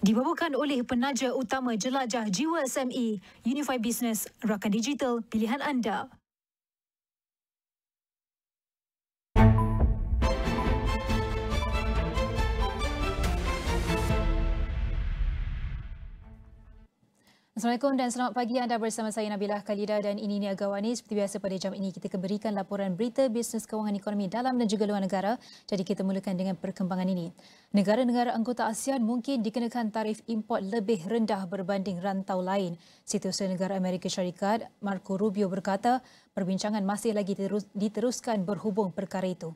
Dibawakan oleh penaja utama jelajah jiwa SME, Unify Business, rakan digital pilihan anda. Assalamualaikum dan selamat pagi, anda bersama saya Nabilah Khaleeda dan ini Niaga AWANI. Seperti biasa pada jam ini kita akan berikan laporan berita bisnes kewangan ekonomi dalam dan juga luar negara. Jadi kita mulakan dengan perkembangan ini. Negara-negara anggota ASEAN mungkin dikenakan tarif import lebih rendah berbanding rantau lain. Setiausaha Negara Amerika Syarikat Marco Rubio berkata perbincangan masih lagi diteruskan berhubung perkara itu.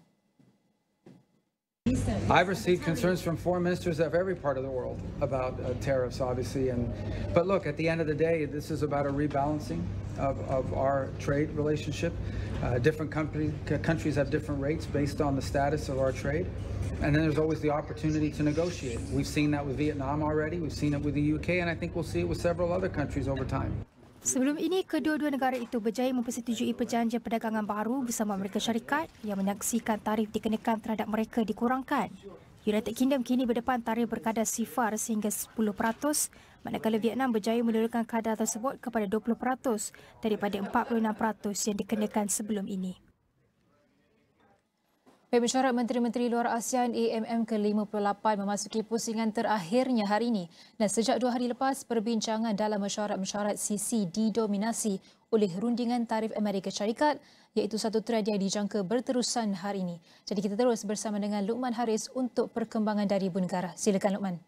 I've received concerns from foreign ministers of every part of the world about tariffs, obviously, but look, at the end of the day, this is about a rebalancing of our trade relationship. Different countries have different rates based on the status of our trade, and then there's always the opportunity to negotiate. We've seen that with Vietnam already, we've seen it with the UK, and I think we'll see it with several other countries over time. Sebelum ini, kedua-dua negara itu berjaya mempersetujui perjanjian perdagangan baru bersama Amerika Syarikat yang menyaksikan tarif dikenakan terhadap mereka dikurangkan. United Kingdom kini berdepan tarif berkadar sifar sehingga 10%, manakala Vietnam berjaya menurunkan kadar tersebut kepada 20% daripada 46% yang dikenakan sebelum ini. Mesyuarat Menteri-Menteri Luar ASEAN AMM ke-58 memasuki pusingan terakhirnya hari ini dan sejak 2 hari lepas perbincangan dalam mesyuarat CC didominasi oleh rundingan tarif Amerika Syarikat iaitu satu trend yang dijangka berterusan hari ini. Jadi kita terus bersama dengan Luqman Haris untuk perkembangan dari ibu negara. Silakan Luqman.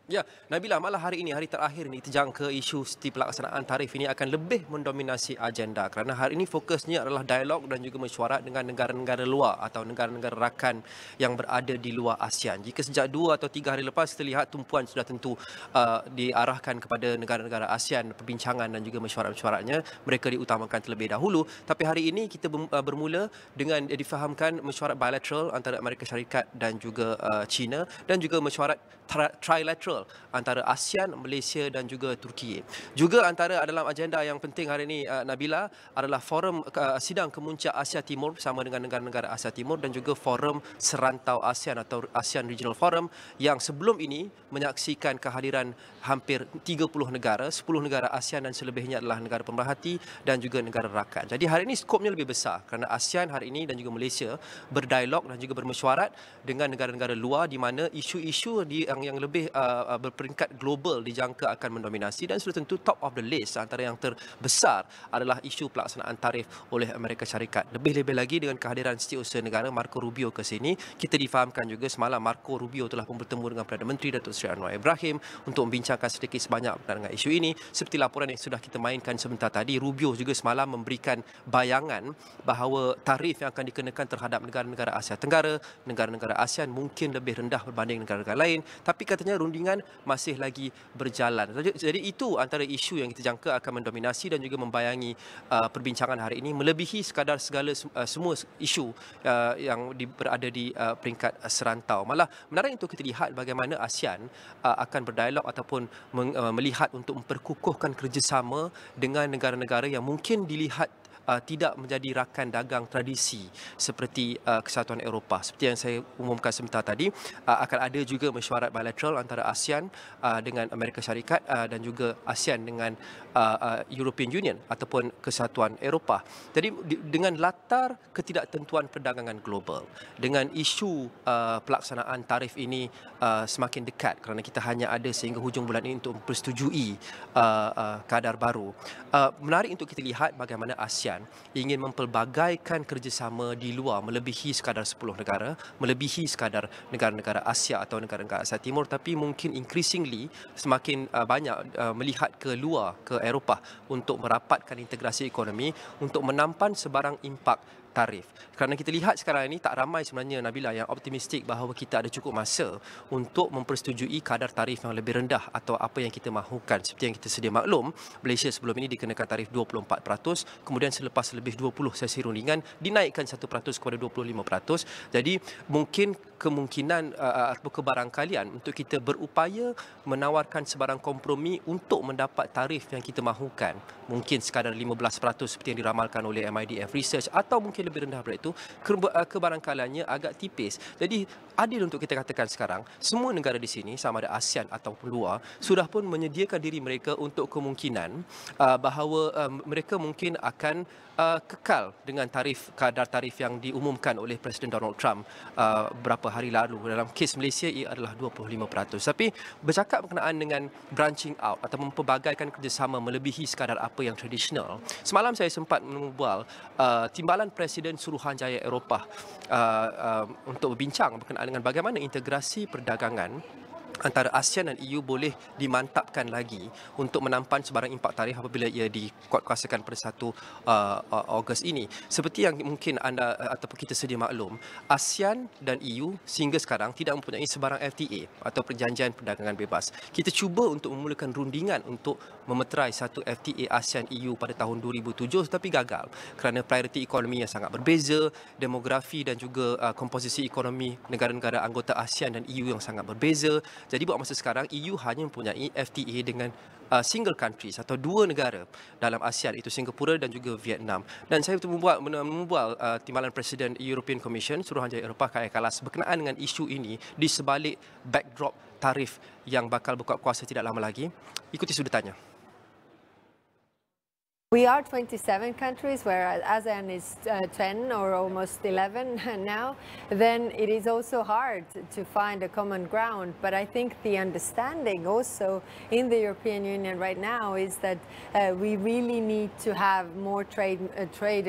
Ya, Nabilah, malah hari ini, hari terakhir ini, terjangka isu seti pelaksanaan tarif ini akan lebih mendominasi agenda kerana hari ini fokusnya adalah dialog dan juga mesyuarat dengan negara-negara luar atau negara-negara rakan yang berada di luar ASEAN. Jika sejak 2 atau 3 hari lepas kita lihat tumpuan sudah tentu diarahkan kepada negara-negara ASEAN, perbincangan dan juga mesyuarat-mesyuaratnya, mereka diutamakan terlebih dahulu. Tapi hari ini kita bermula dengan difahamkan mesyuarat bilateral antara Amerika Syarikat dan juga China dan juga mesyuarat trilateral antara ASEAN, Malaysia dan juga Turki. Juga antara dalam agenda yang penting hari ini, Nabila, adalah forum sidang kemuncak Asia Timur bersama dengan negara-negara Asia Timur dan juga forum serantau ASEAN atau ASEAN Regional Forum yang sebelum ini menyaksikan kehadiran hampir 30 negara, 10 negara ASEAN dan selebihnya adalah negara pemerhati dan juga negara rakan. Jadi hari ini skopnya lebih besar kerana ASEAN hari ini dan juga Malaysia berdialog dan juga bermesyuarat dengan negara-negara luar di mana isu-isu yang lebih berperingkat global dijangka akan mendominasi dan sudah tentu top of the list antara yang terbesar adalah isu pelaksanaan tarif oleh Amerika Syarikat. Lebih-lebih lagi dengan kehadiran Setiausaha Negara Marco Rubio ke sini, kita difahamkan juga semalam Marco Rubio telah pun bertemu dengan Perdana Menteri Datuk Seri Anwar Ibrahim untuk membincangkan sedikit sebanyak berkaitan dengan isu ini. Seperti laporan yang sudah kita mainkan sebentar tadi, Rubio juga semalam memberikan bayangan bahawa tarif yang akan dikenakan terhadap negara-negara Asia Tenggara, negara-negara ASEAN mungkin lebih rendah berbanding negara-negara lain, tapi katanya rundingan masih lagi berjalan. Jadi itu antara isu yang kita jangka akan mendominasi dan juga membayangi perbincangan hari ini melebihi sekadar semua isu yang berada di peringkat serantau. Malah menarik untuk kita lihat bagaimana ASEAN akan berdialog ataupun melihat untuk memperkukuhkan kerjasama dengan negara-negara yang mungkin dilihat tidak menjadi rakan dagang tradisi seperti Kesatuan Eropah. Seperti yang saya umumkan sebentar tadi, akan ada juga mesyuarat bilateral antara ASEAN dengan Amerika Syarikat dan juga ASEAN dengan European Union ataupun Kesatuan Eropah. Jadi dengan latar ketidaktentuan perdagangan global, dengan isu pelaksanaan tarif ini semakin dekat kerana kita hanya ada sehingga hujung bulan ini untuk mempersetujui kadar baru. Menarik untuk kita lihat bagaimana ASEAN ingin mempelbagaikan kerjasama di luar melebihi sekadar 10 negara, melebihi sekadar negara-negara Asia atau negara-negara Asia Timur, tapi mungkin increasingly semakin banyak melihat ke luar, ke Eropah untuk merapatkan integrasi ekonomi, untuk menampan sebarang impak tarif. Kerana kita lihat sekarang ini tak ramai sebenarnya, Nabilah, yang optimistik bahawa kita ada cukup masa untuk mempersetujui kadar tarif yang lebih rendah atau apa yang kita mahukan. Seperti yang kita sedia maklum, Malaysia sebelum ini dikenakan tarif 24%, kemudian selepas lebih 20 sesi rundingan dinaikkan 1% kepada 25%. Jadi mungkin kemungkinan atau kebarangkalian untuk kita berupaya menawarkan sebarang kompromi untuk mendapat tarif yang kita mahukan. Mungkin sekadar 15% seperti yang diramalkan oleh MIDF Research atau mungkin lebih rendah daripada itu, kebarangkaliannya agak tipis. Jadi adil untuk kita katakan sekarang, semua negara di sini sama ada ASEAN ataupun luar sudah pun menyediakan diri mereka untuk kemungkinan bahawa mereka mungkin akan kekal dengan kadar tarif yang diumumkan oleh Presiden Donald Trump beberapa hari lalu. Dalam kes Malaysia ia adalah 25%. Tapi bercakap berkenaan dengan branching out atau mempelbagaikan kerjasama melebihi sekadar apa yang tradisional. Semalam saya sempat membual timbalan Presiden Suruhanjaya Eropah untuk berbincang berkenaan dengan bagaimana integrasi perdagangan antara ASEAN dan EU boleh dimantapkan lagi untuk menampan sebarang impak tarif apabila ia dikuatkuasakan pada 1 Ogos ini. Seperti yang mungkin anda ataupun kita sedia maklum, ASEAN dan EU sehingga sekarang tidak mempunyai sebarang FTA atau perjanjian perdagangan bebas. Kita cuba untuk memulakan rundingan untuk memeterai satu FTA ASEAN-EU pada tahun 2007 tetapi gagal kerana prioriti ekonomi yang sangat berbeza, demografi dan juga komposisi ekonomi negara-negara anggota ASEAN dan EU yang sangat berbeza. Jadi buat masa sekarang EU hanya mempunyai FTA dengan single countries atau 2 negara dalam ASEAN, itu Singapura dan juga Vietnam. Dan saya membual timbalan Presiden European Commission Suruhanjaya Eropah Kaya Kalas berkenaan dengan isu ini di sebalik backdrop tarif yang bakal berkuat kuasa tidak lama lagi. Ikuti sudut tanya. We are 27 countries, whereas ASEAN is 10 or almost 11 now. Then it is also hard to find a common ground. But I think the understanding also in the European Union right now is that we really need to have more trade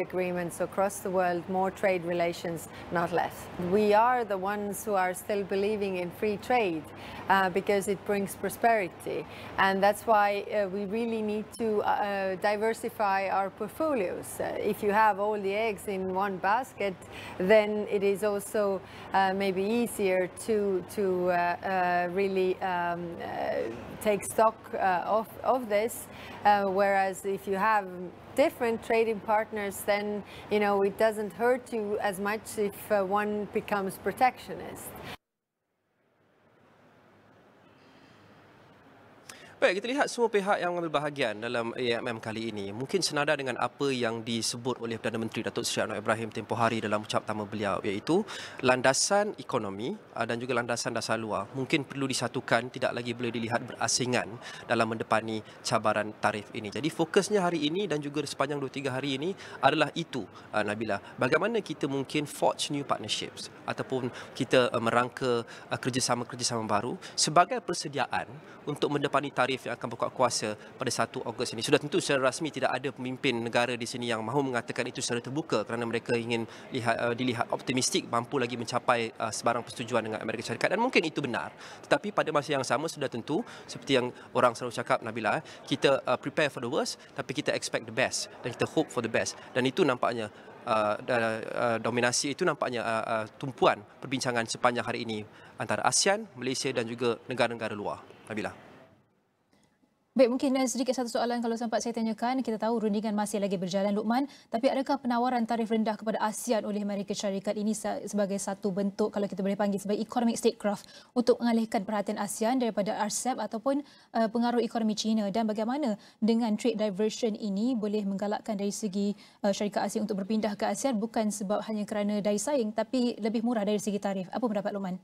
agreements across the world, more trade relations, not less. We are the ones who are still believing in free trade because it brings prosperity. And that's why we really need to diversify our portfolios. If you have all the eggs in one basket, then it is also maybe easier to really take stock of this. Whereas if you have different trading partners, then it doesn't hurt you as much if one becomes protectionist. Baik, kita lihat semua pihak yang mengambil bahagian dalam AMM kali ini mungkin senada dengan apa yang disebut oleh Perdana Menteri Datuk Seri Anwar Ibrahim tempoh hari dalam ucap pertama beliau, iaitu landasan ekonomi dan juga landasan dasar luar mungkin perlu disatukan, tidak lagi boleh dilihat berasingan dalam mendepani cabaran tarif ini. Jadi fokusnya hari ini dan juga sepanjang 2-3 hari ini adalah itu, Nabilah. Bagaimana kita mungkin forge new partnerships ataupun kita merangka kerjasama-kerjasama baru sebagai persediaan untuk mendepani tarif yang akan berkuat kuasa pada 1 Ogos ini. Sudah tentu secara rasmi tidak ada pemimpin negara di sini yang mahu mengatakan itu secara terbuka kerana mereka ingin dilihat optimistik mampu lagi mencapai sebarang persetujuan dengan Amerika Syarikat, dan mungkin itu benar. Tetapi pada masa yang sama sudah tentu seperti yang orang selalu cakap, Nabilah, kita prepare for the worst tapi kita expect the best dan kita hope for the best. Dan itu nampaknya dominasi itu nampaknya tumpuan perbincangan sepanjang hari ini antara ASEAN, Malaysia dan juga negara-negara luar. Nabilah. Baik, mungkin sedikit satu soalan kalau sempat saya tanyakan. Kita tahu rundingan masih lagi berjalan, Luqman. Tapi adakah penawaran tarif rendah kepada ASEAN oleh Amerika Syarikat ini sebagai satu bentuk, kalau kita boleh panggil sebagai economic statecraft, untuk mengalihkan perhatian ASEAN daripada RCEP ataupun pengaruh ekonomi China? Dan bagaimana dengan trade diversion ini boleh menggalakkan dari segi syarikat ASEAN untuk berpindah ke ASEAN bukan sebab hanya kerana daya saing tapi lebih murah dari segi tarif? Apa pendapat Luqman?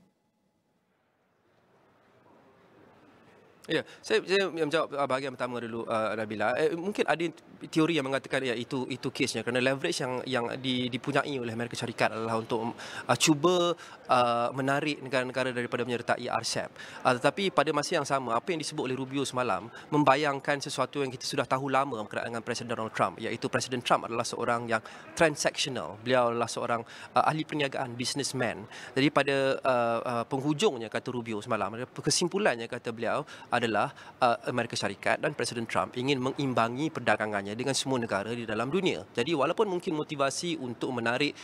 Ya, saya menjawab bahagian pertama dulu, Nabilah. Mungkin ada teori yang mengatakan itu kesnya kerana leverage yang dipunyai oleh Amerika Syarikat adalah untuk cuba menarik negara-negara daripada menyertai RCEP. Tetapi pada masa yang sama, apa yang disebut oleh Rubio semalam membayangkan sesuatu yang kita sudah tahu lama berkenaan dengan Presiden Donald Trump, iaitu Presiden Trump adalah seorang yang transactional. Beliau adalah seorang ahli perniagaan, businessman. Jadi pada penghujungnya, kata Rubio semalam, kesimpulannya kata beliau adalah Amerika Syarikat dan Presiden Trump ingin mengimbangi perdagangannya dengan semua negara di dalam dunia. Jadi walaupun mungkin motivasi untuk menarik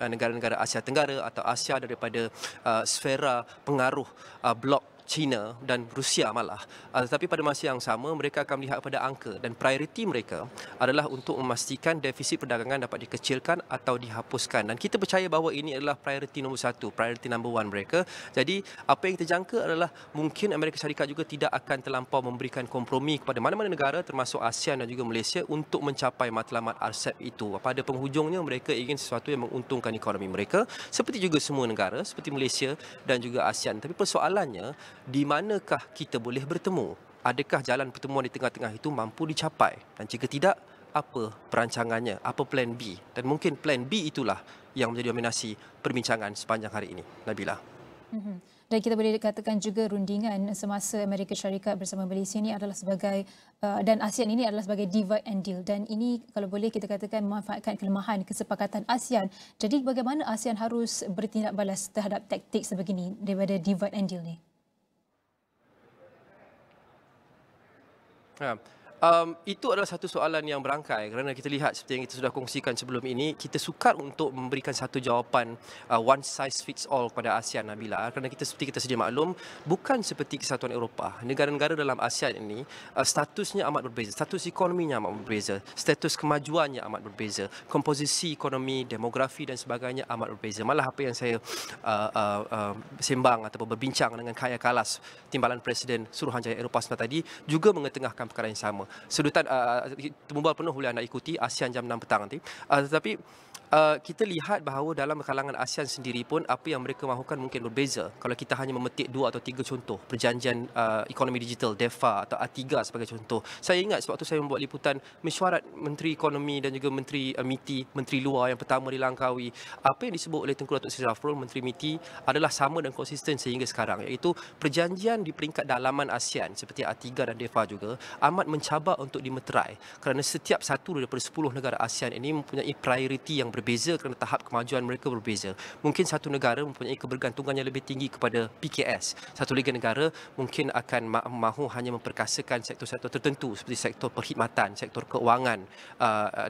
negara-negara Asia Tenggara atau Asia daripada sfera pengaruh blok China dan Rusia malah. Tetapi pada masa yang sama mereka akan melihat pada angka dan prioriti mereka adalah untuk memastikan defisit perdagangan dapat dikecilkan atau dihapuskan. Dan kita percaya bahawa ini adalah prioriti nombor satu, prioriti number one mereka. Jadi apa yang kita jangka adalah mungkin Amerika Syarikat juga tidak akan terlampau memberikan kompromi kepada mana-mana negara termasuk ASEAN dan juga Malaysia untuk mencapai matlamat RCEP itu. Pada penghujungnya mereka ingin sesuatu yang menguntungkan ekonomi mereka seperti juga semua negara seperti Malaysia dan juga ASEAN. Tapi persoalannya, di manakah kita boleh bertemu? Adakah jalan pertemuan di tengah-tengah itu mampu dicapai? Dan jika tidak, apa perancangannya? Apa plan B? Dan mungkin plan B itulah yang menjadi dominasi perbincangan sepanjang hari ini. Nabilah. Dan kita boleh katakan juga rundingan semasa Amerika Syarikat bersama Malaysia ini adalah sebagai dan ASEAN ini adalah sebagai divide and deal, dan ini kalau boleh kita katakan memanfaatkan kelemahan kesepakatan ASEAN. Jadi bagaimana ASEAN harus bertindak balas terhadap taktik sebegini daripada divide and deal ni? Itu adalah satu soalan yang berangkai kerana kita lihat seperti yang kita sudah kongsikan sebelum ini, kita sukar untuk memberikan satu jawapan one size fits all kepada ASEAN, Nabilah, kerana kita seperti kita sedia maklum, bukan seperti Kesatuan Eropah. Negara-negara dalam ASEAN ini statusnya amat berbeza, status ekonominya amat berbeza, status kemajuannya amat berbeza, komposisi ekonomi, demografi dan sebagainya amat berbeza. Malah apa yang saya sembang ataupun berbincang dengan Kaya Kalas, Timbalan Presiden Suruhanjaya Eropah sebentar tadi, juga mengetengahkan perkara yang sama. Sedutan Tumpuan penuh boleh anda ikuti ASEAN jam 6 petang nanti. Tetapi kita lihat bahawa dalam kalangan ASEAN sendiri pun apa yang mereka mahukan mungkin berbeza. Kalau kita hanya memetik 2 atau 3 contoh, perjanjian ekonomi digital DEFA atau A3 sebagai contoh. Saya ingat sewaktu saya membuat liputan mesyuarat Menteri Ekonomi dan juga Menteri MITI, Menteri Luar yang pertama dilangkaui, apa yang disebut oleh Tengku Datuk Seri Zafrul, Menteri MITI adalah sama dan konsisten sehingga sekarang, iaitu perjanjian di peringkat dalaman ASEAN seperti A3 dan DEFA juga amat mencabar untuk dimeterai kerana setiap satu daripada 10 negara ASEAN ini mempunyai prioriti yang berbeza kerana tahap kemajuan mereka berbeza. Mungkin satu negara mempunyai kebergantungan yang lebih tinggi kepada PKS. Satu lagi negara mungkin akan mahu hanya memperkasakan sektor-sektor tertentu seperti sektor perkhidmatan, sektor keuangan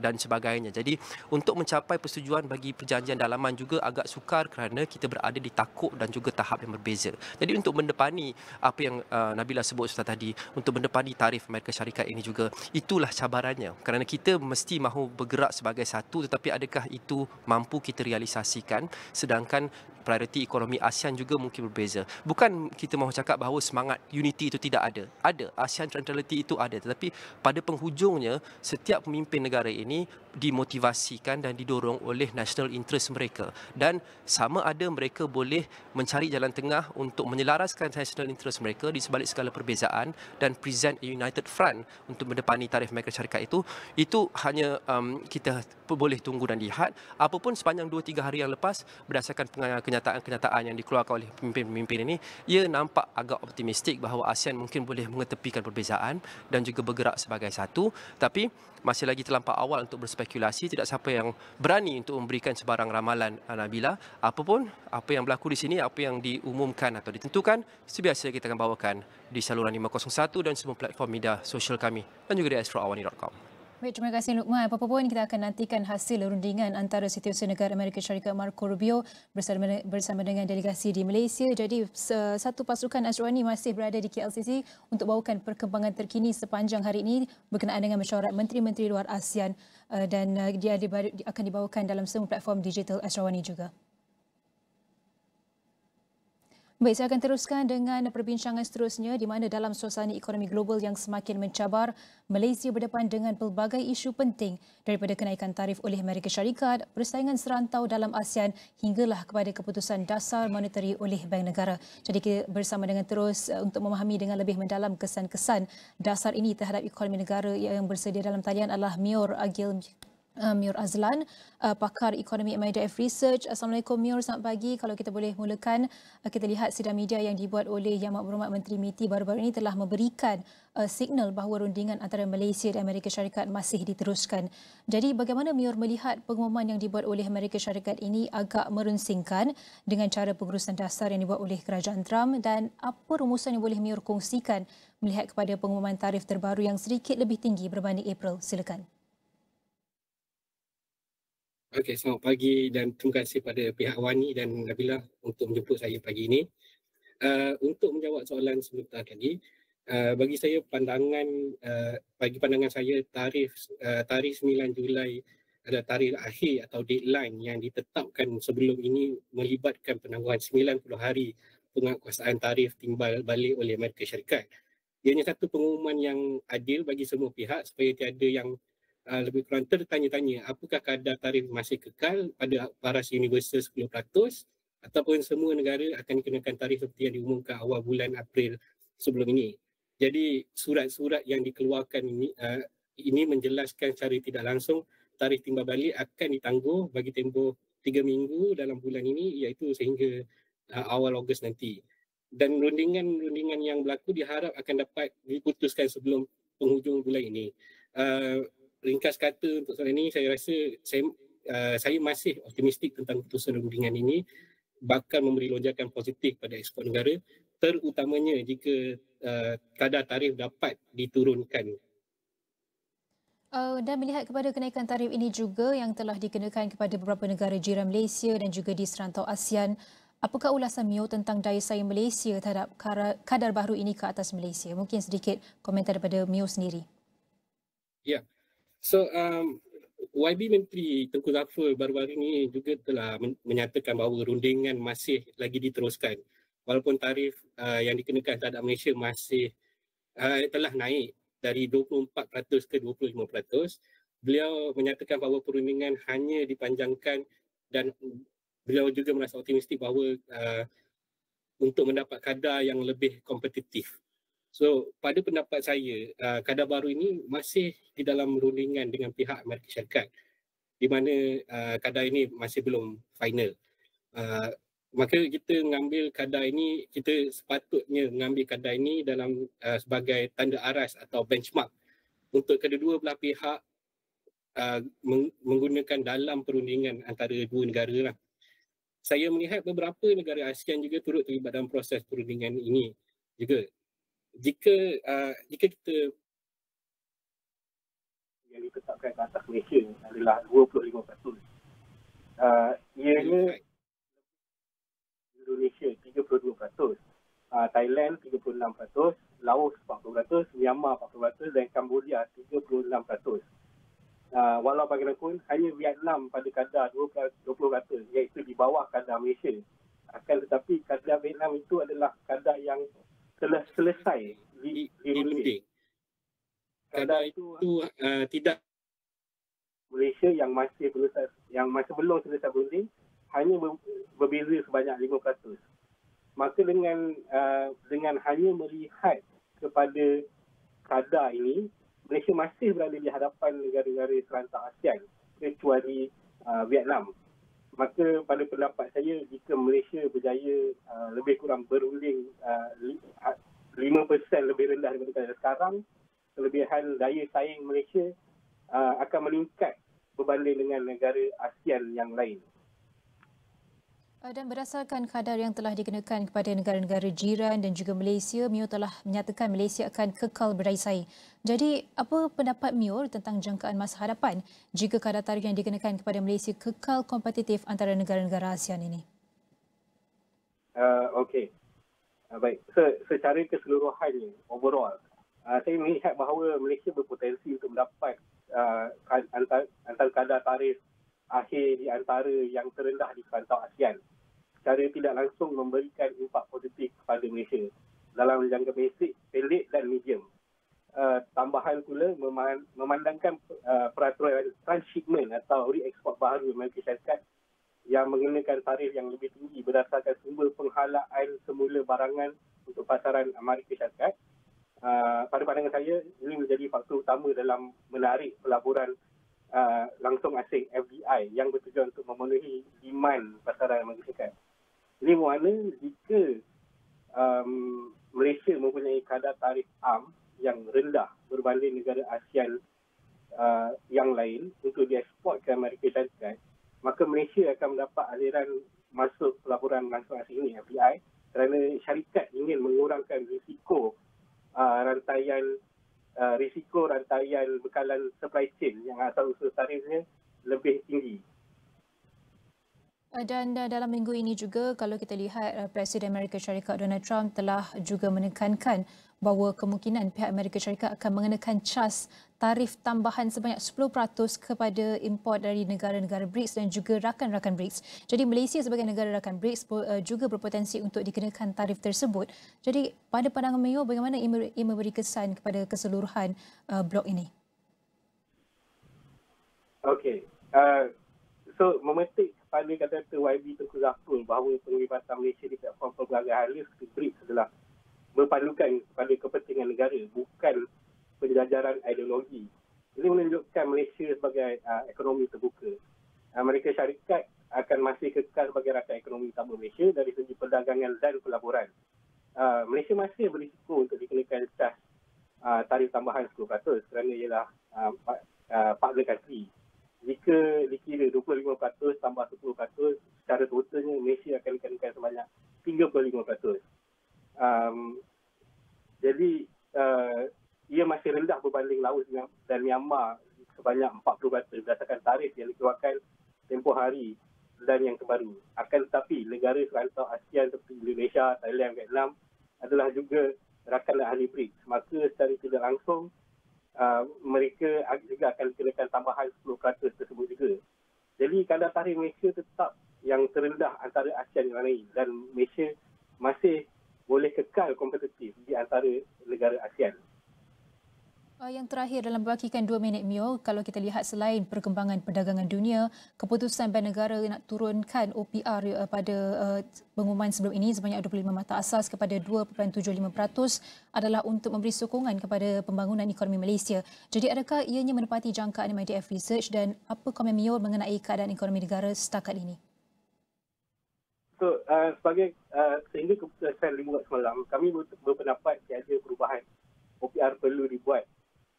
dan sebagainya. Jadi untuk mencapai persetujuan bagi perjanjian dalaman juga agak sukar kerana kita berada di takuk dan juga tahap yang berbeza. Jadi untuk mendepani apa yang Nabilah sebut sebentar tadi, untuk mendepani tarif Amerika Syarikat ini juga, itulah cabarannya. Kerana kita mesti mahu bergerak sebagai satu, tetapi adakah itu mampu kita realisasikan, sedangkan prioriti ekonomi ASEAN juga mungkin berbeza. Bukan kita mahu cakap bahawa semangat unity itu tidak ada. Ada, ASEAN centrality itu ada. Tetapi pada penghujungnya, setiap pemimpin negara ini dimotivasikan dan didorong oleh national interest mereka. Dan sama ada mereka boleh mencari jalan tengah untuk menyelaraskan national interest mereka di sebalik segala perbezaan dan present a united front untuk mendepani tarif Amerika Syarikat itu hanya kita boleh tunggu dan lihat. Apapun sepanjang 2-3 hari yang lepas, berdasarkan kenyataan-kenyataan yang dikeluarkan oleh pemimpin-pemimpin ini, ia nampak agak optimistik bahawa ASEAN mungkin boleh mengetepikan perbezaan dan juga bergerak sebagai satu. Tapi masih lagi terlampau awal untuk berspekulasi. Tidak siapa yang berani untuk memberikan sebarang ramalan, Nabilah. Apapun apa yang berlaku di sini, apa yang diumumkan atau ditentukan, sebiasa kita akan bawakan di saluran 501 dan semua platform media sosial kami dan juga di astroawani.com. Baik, terima kasih Luqman. Apa pun kita akan nantikan hasil rundingan antara Setiausaha Negara Amerika Syarikat Marco Rubio bersama dengan delegasi di Malaysia. Jadi satu pasukan AWANI masih berada di KLCC untuk bawakan perkembangan terkini sepanjang hari ini berkenaan dengan mesyuarat Menteri-Menteri Luar ASEAN dan dia akan dibawakan dalam semua platform digital AWANI juga. Baik, saya akan teruskan dengan perbincangan seterusnya di mana dalam suasana ekonomi global yang semakin mencabar, Malaysia berdepan dengan pelbagai isu penting daripada kenaikan tarif oleh Amerika Syarikat, persaingan serantau dalam ASEAN hinggalah kepada keputusan dasar monetari oleh Bank Negara. Jadi kita bersama dengan terus untuk memahami dengan lebih mendalam kesan-kesan dasar ini terhadap ekonomi negara. Yang bersedia dalam talian adalah Mior Azlan, pakar ekonomi MIDF Research. Assalamualaikum Mior, selamat pagi. Kalau kita boleh mulakan, kita lihat sidang media yang dibuat oleh Yang Berhormat Menteri MITI baru-baru ini telah memberikan signal bahawa rundingan antara Malaysia dan Amerika Syarikat masih diteruskan. Jadi bagaimana Mior melihat pengumuman yang dibuat oleh Amerika Syarikat ini agak merunsingkan dengan cara pengurusan dasar yang dibuat oleh kerajaan Trump, dan apa rumusan yang boleh Mior kongsikan melihat kepada pengumuman tarif terbaru yang sedikit lebih tinggi berbanding April? Silakan. Okey, selamat pagi dan terima kasih pada pihak AWANI dan Nabilah untuk menjemput saya pagi ini. Untuk menjawab soalan sebentar tadi, bagi saya bagi pandangan saya tarikh 9 Julai adalah tarikh akhir atau deadline yang ditetapkan sebelum ini melibatkan penangguhan 90 hari penguatkuasaan tarif timbal balik oleh Amerika Syarikat. Ianya satu pengumuman yang adil bagi semua pihak supaya tiada yang lebih kurang tertanya-tanya apakah kadar tarif masih kekal pada paras universal 10% ataupun semua negara akan dikenakan tarif seperti yang diumumkan awal bulan April sebelum ini. Jadi surat-surat yang dikeluarkan ini menjelaskan secara tidak langsung tarif timbal balik akan ditangguh bagi tempoh 3 minggu dalam bulan ini, iaitu sehingga awal Ogos nanti. Dan rundingan yang berlaku diharap akan dapat diputuskan sebelum penghujung bulan ini. Ringkas kata untuk soalan ini, saya rasa saya masih optimistik tentang putusan rundingan ini bakal memberi lonjakan positif pada ekspor negara, terutamanya jika kadar tarif dapat diturunkan. Dan melihat kepada kenaikan tarif ini juga yang telah dikenakan kepada beberapa negara jiran Malaysia dan juga di serantau ASEAN, apakah ulasan Mio tentang daya saing Malaysia terhadap kadar baru ini ke atas Malaysia? Mungkin sedikit komentar daripada Mio sendiri. Ya, so YB Menteri Tengku Zafar baru-baru ini juga telah menyatakan bahawa rundingan masih lagi diteruskan. Walaupun tarif yang dikenakan terhadap Malaysia masih telah naik dari 24% ke 25%, beliau menyatakan bahawa perundingan hanya dipanjangkan dan beliau juga merasa optimistik bahawa untuk mendapat kadar yang lebih kompetitif. So pada pendapat saya, kadar baru ini masih di dalam rundingan dengan pihak Amerika Syarikat, di mana kadar ini masih belum final. Maka kita mengambil kadar ini, kita sepatutnya mengambil kadar ini dalam sebagai tanda aras atau benchmark untuk kedua-dua belah pihak menggunakan dalam perundingan antara dua negara lah. Saya melihat beberapa negara ASEAN juga turut terlibat dalam proses perundingan ini juga. Jika kita yang ditetapkan ke atas Malaysia adalah 25%, ianya Indonesia 32%, Thailand 36%, Laos 40%, Myanmar 40% dan Cambodia 36%. Walau bagaimanapun hanya Vietnam pada kadar 20% iaitu di bawah kadar Malaysia. Akan tetapi kadar Vietnam itu adalah kadar yang telah selesai dirunding. Kadar itu tidak Malaysia yang masih belum selesai berunding hanya berbeza sebanyak 5%. Maka dengan hanya melihat kepada kadar ini, Malaysia masih berada di hadapan negara-negara serantau ASEAN kecuali Vietnam. Maka pada pendapat saya, jika Malaysia berjaya lebih kurang berunding 5% lebih rendah daripada sekarang, kelebihan daya saing Malaysia akan meningkat berbanding dengan negara ASEAN yang lain. Dan berdasarkan kadar yang telah dikenakan kepada negara-negara jiran dan juga Malaysia, Mio telah menyatakan Malaysia akan kekal berdaya saing. Jadi, apa pendapat Mio tentang jangkaan masa hadapan jika kadar tarif yang dikenakan kepada Malaysia kekal kompetitif antara negara-negara ASEAN ini? Okey. Baik, secara keseluruhannya, overall, saya melihat bahawa Malaysia berpotensi untuk mendapat antara kadar tarif akhir di antara yang terendah di serantau ASEAN. Secara tidak langsung memberikan impak positif kepada Malaysia dalam jangka pendek dan medium. Tambahan pula memandangkan peraturan transshipment atau re-export baru Amerika Syarikat yang mengenakan tarif yang lebih tinggi berdasarkan sumber penghalaan semula barangan untuk pasaran Amerika Syarikat. Pada pandangan saya, ini menjadi faktor utama dalam menarik pelaburan langsung asing FDI yang bertujuan untuk memenuhi demand pasaran Amerika Syarikat. Ini bermakna jika Malaysia mempunyai kadar tarif am yang rendah berbanding negara ASEAN yang lain untuk dieksport ke Amerika Syarikat, maka Malaysia akan mendapat aliran masuk pelaburan langsung asing ini, FDI, kerana syarikat ingin mengurangkan risiko rantaian bekalan supply chain yang asal usul tarifnya lebih tinggi. Dan dalam minggu ini juga kalau kita lihat Presiden Amerika Syarikat Donald Trump telah juga menekankan bahawa kemungkinan pihak Amerika Syarikat akan mengenakan cas tarif tambahan sebanyak 10% kepada import dari negara-negara BRICS dan juga rakan-rakan BRICS. Jadi Malaysia sebagai negara rakan BRICS juga berpotensi untuk dikenakan tarif tersebut. Jadi pada pandangan Mayor, bagaimana ia memberi kesan kepada keseluruhan blok ini? Okey. So memetik kepada kata-kata YB Tengku Zafrul bahawa penglibatan Malaysia di platform perdagangan halal seperti BRICS adalah berpandukan kepada kepentingan negara, bukan penjajaran ideologi. Ini menunjukkan Malaysia sebagai ekonomi terbuka. Amerika Syarikat akan masih kekal sebagai rakan ekonomi utama Malaysia dari segi perdagangan dan pelaburan. Malaysia masih berisiko untuk dikenakan cas tarif tambahan 10% kerana ialah partner country. Jika dikira 25% tambah 10%, secara totalnya Malaysia akan dikenakan sebanyak 35%. Jadi ia masih rendah berbanding Laos dan Myanmar sebanyak 40% berdasarkan tarif yang dikeluarkan tempoh hari dan yang terbaru. Akan tetapi negara serantau ASEAN seperti Indonesia, Thailand, Vietnam adalah juga rakan ahli BRICS. Maka secara tidak langsung mereka juga akan dikenakan tambahan 10% tersebut juga. Jadi kadar tarif Malaysia tetap yang terendah antara ASEAN yang lain dan Malaysia masih boleh kekal kompetitif di antara negara ASEAN. Yang terakhir dalam membagikan 2 minit Mio, kalau kita lihat selain perkembangan perdagangan dunia, keputusan Bank Negara nak turunkan OPR pada pengumuman sebelum ini sebanyak 25 mata asas kepada 2.75% adalah untuk memberi sokongan kepada pembangunan ekonomi Malaysia. Jadi adakah ianya menepati jangkaan MIDF Research dan apa komen Mio mengenai keadaan ekonomi negara setakat ini? So, sehingga keputusan dibuat semalam, kami berpendapat tiada perubahan. OPR perlu dibuat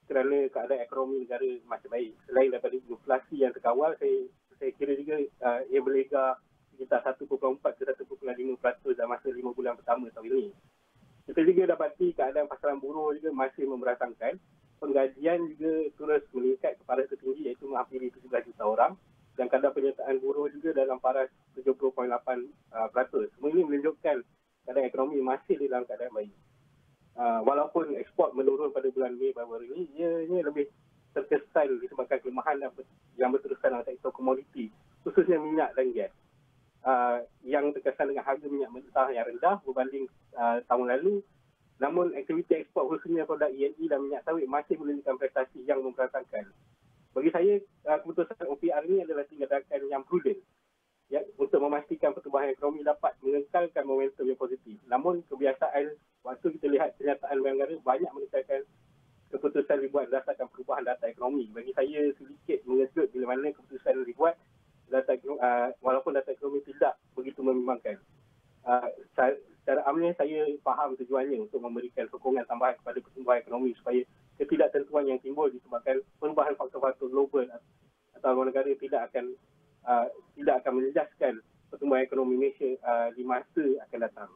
kerana keadaan ekonomi negara masih baik. Selain daripada inflasi yang terkawal, saya kira juga ia berlega sekitar 1.4 ke 1.5% dalam masa 5 bulan pertama tahun ini. Kita juga dapati keadaan pasaran buruh juga masih memerasankan. Penggajian juga terus meningkat ke paras tertinggi iaitu menghampiri 17 juta orang dan kadar penyertaan buruh juga dalam paras 70.8%. Semua ini menunjukkan keadaan ekonomi masih dalam keadaan baik. Walaupun ekspor menurun pada bulan Mei baru ini, ianya lebih terkesan disebabkan kelemahan yang berterusan dalam sektor komoditi, khususnya minyak dan gas. Yang terkesan dengan harga minyak mentah yang rendah berbanding tahun lalu. Namun aktiviti ekspor khususnya produk E&E dan minyak sawit masih menunjukkan prestasi yang memperasangkan. Bagi saya, keputusan OPR ini adalah tindakan yang prudent untuk memastikan pertumbuhan ekonomi dapat mengekalkan momentum yang positif. Namun kebiasaan waktu kita lihat kenyataan Bank Negara banyak menekankan keputusan dibuat berdasarkan perubahan data ekonomi. Bagi saya sedikit mengejut bila mana keputusan dibuat walaupun data ekonomi tidak begitu membimbangkan. Secara amnya saya faham tujuannya untuk memberikan sokongan tambahan kepada pertumbuhan ekonomi supaya ketidaktentuan yang timbul disebabkan perubahan faktor-faktor global atau luar negara tidak akan menjejaskan pertumbuhan ekonomi Malaysia di masa akan datang.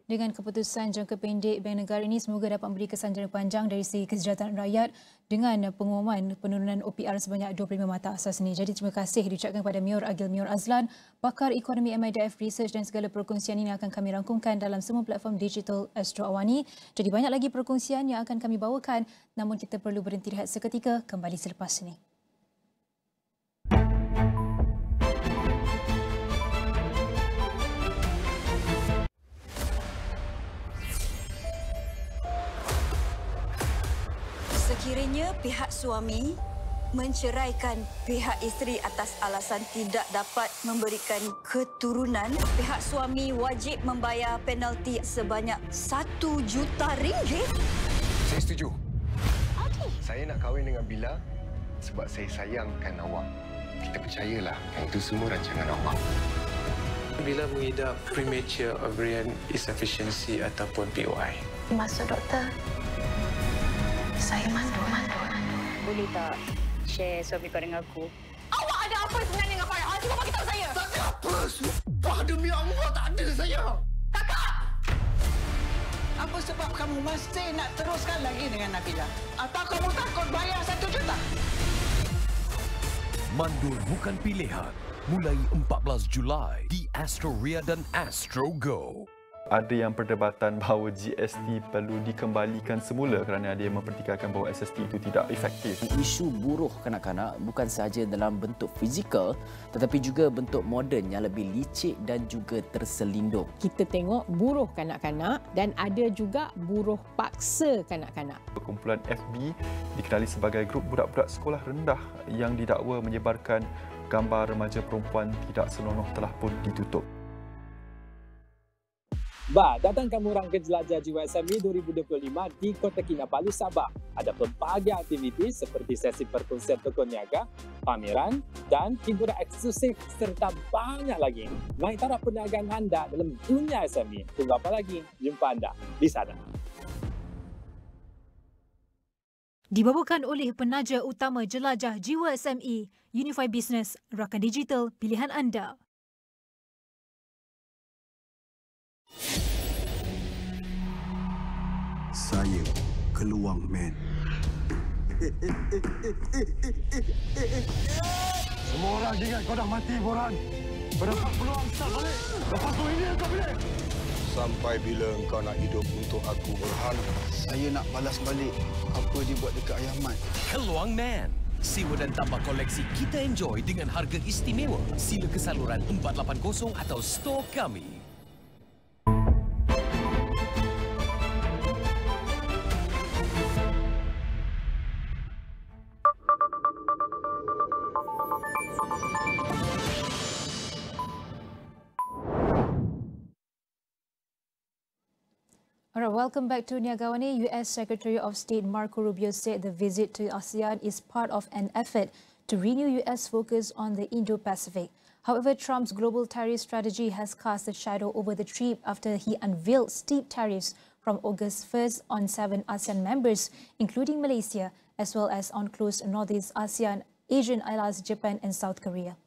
Dengan keputusan jangka pendek Bank Negara ini semoga dapat memberi kesan jangka panjang dari segi kesejahteraan rakyat dengan pengumuman penurunan OPR sebanyak 25 mata asas ini. Jadi terima kasih diucapkan kepada Mayor Agil Mayor Azlan, pakar ekonomi MIDF Research dan segala perkongsian ini akan kami rangkumkan dalam semua platform digital Astro AWANI. Jadi banyak lagi perkongsian yang akan kami bawakan, namun kita perlu berhenti rehat seketika, kembali selepas ini. Sekiranya pihak suami menceraikan pihak isteri atas alasan tidak dapat memberikan keturunan, pihak suami wajib membayar penalti sebanyak RM1 juta. Saya setuju. Saya nak kahwin dengan Bila sebab saya sayangkan awak. Kita percayalah yang itu semua rancangan awak. Bila mengidap premature ovarian insufficiency ataupun POI. Maksud doktor, saya mandul. Boleh tak share suami kau dengan aku? Awak ada apa sebenarnya dengan Farah? Cuba bagi tahu saya. Tak ada apa. Sumpah demi Allah tak ada saya. Kakak! Apa sebab kamu masih nak teruskan lagi dengan Nabilah? Atau kamu takut bayar RM1 juta? Mandul bukan pilihan. mulai 14 Julai di Astro dan Astro Go. Ada yang perdebatan bahawa GST perlu dikembalikan semula kerana ada yang mempertikaikan bahawa SST itu tidak efektif. Isu buruh kanak-kanak bukan sahaja dalam bentuk fizikal tetapi juga bentuk moden yang lebih licik dan juga terselindung. Kita tengok buruh kanak-kanak dan ada juga buruh paksa kanak-kanak. Kumpulan FB dikenali sebagai grup budak-budak sekolah rendah yang didakwa menyebarkan gambar remaja perempuan tidak senonoh telah pun ditutup. Datang kamu rangka jelajah jiwa SME 2025 di Kota Kinabalu, Sabah. Ada pelbagai aktiviti seperti sesi perkongsian toko niaga, pameran dan hiburan eksklusif serta banyak lagi. Naik taraf perniagaan anda dalam dunia SME. Tunggu apa lagi? Jumpa anda di sana. Dibawakan oleh penaja utama jelajah jiwa SME, Unify Business, rakan digital pilihan anda. Saya Keluang Man. Semua orang ingat kau dah mati, Boran. Kau dapat peluang start balik. Lepas tu ini kau pilih. Sampai bila engkau nak hidup untuk aku, Burhan? Saya nak balas balik apa dia buat dekat Ayah Mat. Keluang Man. Sewa dan tambah koleksi kita enjoy dengan harga istimewa. Sila ke saluran 480 atau store kami. Alright, welcome back to AWANI. US Secretary of State Marco Rubio said the visit to ASEAN is part of an effort to renew US focus on the Indo-Pacific. However, Trump's global tariff strategy has cast a shadow over the trip after he unveiled steep tariffs from August 1st on 7 ASEAN members, including Malaysia, as well as on close Northeast ASEAN, Asian allies Japan and South Korea.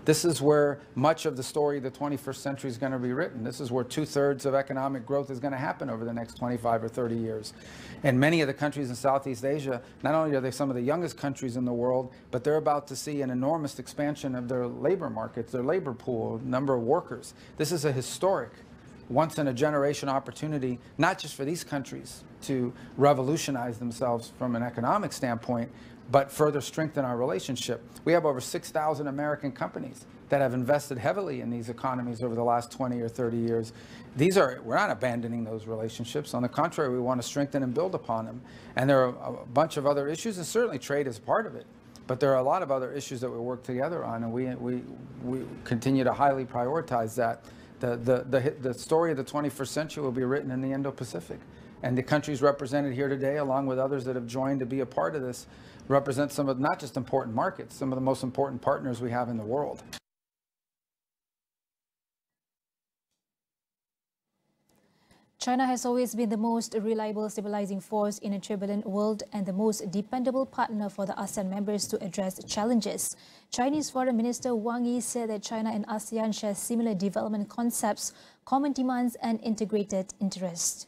This is where much of the story of the 21st century is going to be written. This is where 2/3 of economic growth is going to happen over the next 25 or 30 years. And many of the countries in Southeast Asia, not only are they some of the youngest countries in the world, but they're about to see an enormous expansion of their labor markets, their labor pool, number of workers. This is a historic, once-in-a-generation opportunity, not just for these countries to revolutionize themselves from an economic standpoint, but further strengthen our relationship. We have over 6,000 American companies that have invested heavily in these economies over the last 20 or 30 years. We're not abandoning those relationships. On the contrary, we want to strengthen and build upon them. And there are a bunch of other issues, and certainly trade is part of it. But there are a lot of other issues that we work together on, and we continue to highly prioritize that. The story of the 21st century will be written in the Indo-Pacific. And the countries represented here today, along with others that have joined to be a part of this, represent some of not just important markets, some of the most important partners we have in the world. China has always been the most reliable stabilizing force in a turbulent world and the most dependable partner for the ASEAN members to address challenges. Chinese Foreign Minister Wang Yi said that China and ASEAN share similar development concepts, common demands and integrated interests.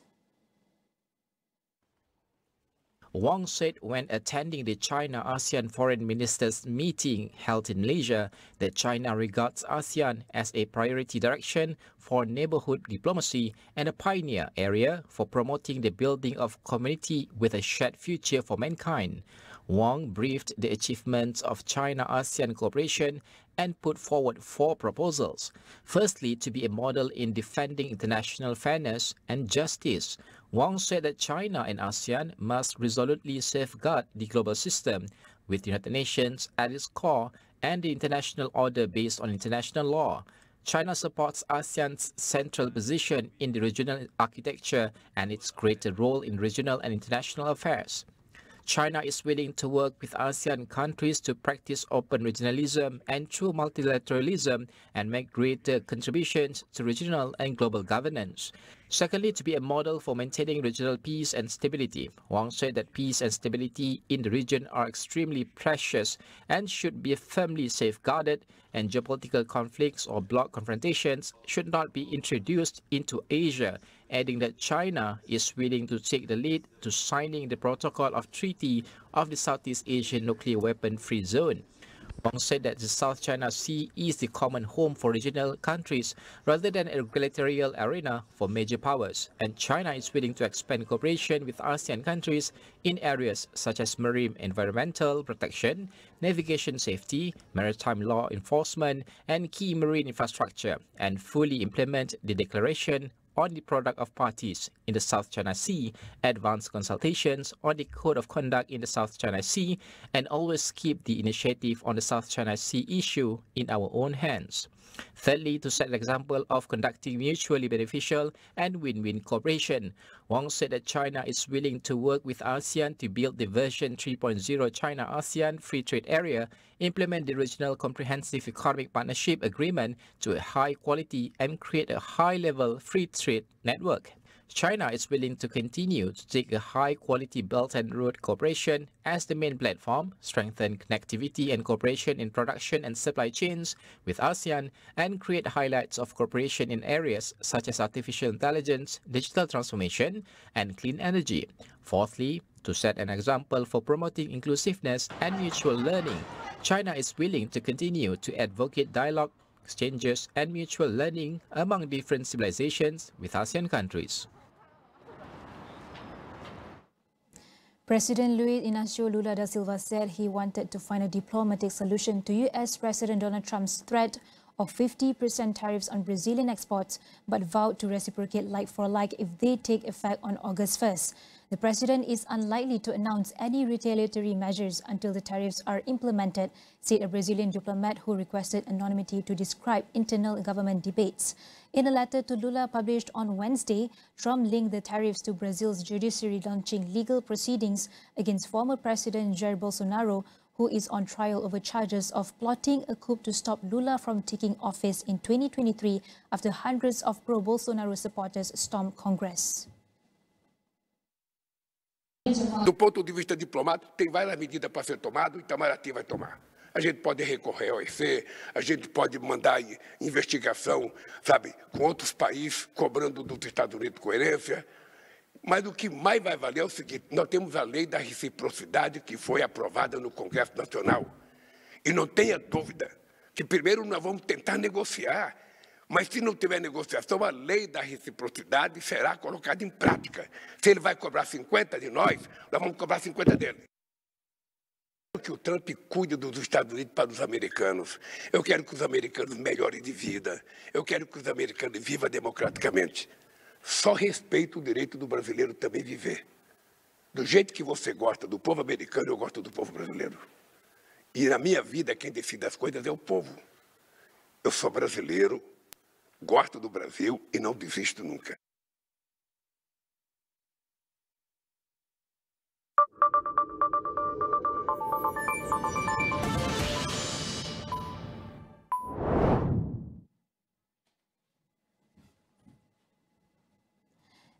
Wang said when attending the China-ASEAN Foreign Ministers meeting held in Malaysia that China regards ASEAN as a priority direction for neighborhood diplomacy and a pioneer area for promoting the building of community with a shared future for mankind. Wang briefed the achievements of China-ASEAN cooperation and put forward 4 proposals. Firstly, to be a model in defending international fairness and justice. Wang said that China and ASEAN must resolutely safeguard the global system with the United Nations at its core and the international order based on international law. China supports ASEAN's central position in the regional architecture and its greater role in regional and international affairs. China is willing to work with ASEAN countries to practice open regionalism and true multilateralism and make greater contributions to regional and global governance. Secondly, to be a model for maintaining regional peace and stability. Wang said that peace and stability in the region are extremely precious and should be firmly safeguarded, and geopolitical conflicts or bloc confrontations should not be introduced into Asia, adding that China is willing to take the lead to signing the Protocol of Treaty of the Southeast Asian Nuclear Weapon Free Zone. Wang said that the South China Sea is the common home for regional countries rather than a regulatory arena for major powers, and China is willing to expand cooperation with ASEAN countries in areas such as marine environmental protection, navigation safety, maritime law enforcement, and key marine infrastructure, and fully implement the declaration on the product of parties in the South China Sea, advance consultations on the Code of Conduct in the South China Sea, and always keep the initiative on the South China Sea issue in our own hands. Thirdly, to set an example of conducting mutually beneficial and win-win cooperation. Wang said that China is willing to work with ASEAN to build the version 3.0 China-ASEAN Free Trade Area, implement the Regional Comprehensive Economic Partnership Agreement to a high quality and create a high-level free trade network. China is willing to continue to take a high-quality Belt and Road cooperation as the main platform, strengthen connectivity and cooperation in production and supply chains with ASEAN, and create highlights of cooperation in areas such as artificial intelligence, digital transformation, and clean energy. Fourthly, to set an example for promoting inclusiveness and mutual learning, China is willing to continue to advocate dialogue, exchanges, and mutual learning among different civilizations with ASEAN countries. President Luiz Inácio Lula da Silva said he wanted to find a diplomatic solution to US President Donald Trump's threat of 50% tariffs on Brazilian exports, but vowed to reciprocate like for like if they take effect on August 1st. The president is unlikely to announce any retaliatory measures until the tariffs are implemented, said a Brazilian diplomat who requested anonymity to describe internal government debates. In a letter to Lula published on Wednesday, Trump linked the tariffs to Brazil's judiciary launching legal proceedings against former President Jair Bolsonaro, who is on trial over charges of plotting a coup to stop Lula from taking office in 2023 after hundreds of pro-Bolsonaro supporters stormed Congress. Do ponto de vista diplomático, tem várias medidas para ser tomado e Itamaraty vai tomar. A gente pode recorrer ao OIC, a gente pode mandar investigação, sabe, com outros países, cobrando dos Estados Unidos coerência. Mas o que mais vai valer é o seguinte: nós temos a lei da reciprocidade que foi aprovada no Congresso Nacional. E não tenha dúvida que primeiro nós vamos tentar negociar. Mas se não tiver negociação, a lei da reciprocidade será colocada em prática. Se ele vai cobrar 50 de nós vamos cobrar 50 dele. Eu quero que o Trump cuide dos Estados Unidos para os americanos. Eu quero que os americanos melhorem de vida. Eu quero que os americanos vivam democraticamente. Só respeito o direito do brasileiro também viver. Do jeito que você gosta do povo americano, eu gosto do povo brasileiro. E na minha vida, quem decide as coisas é o povo. Eu sou brasileiro, gosto do Brasil e não desisto nunca.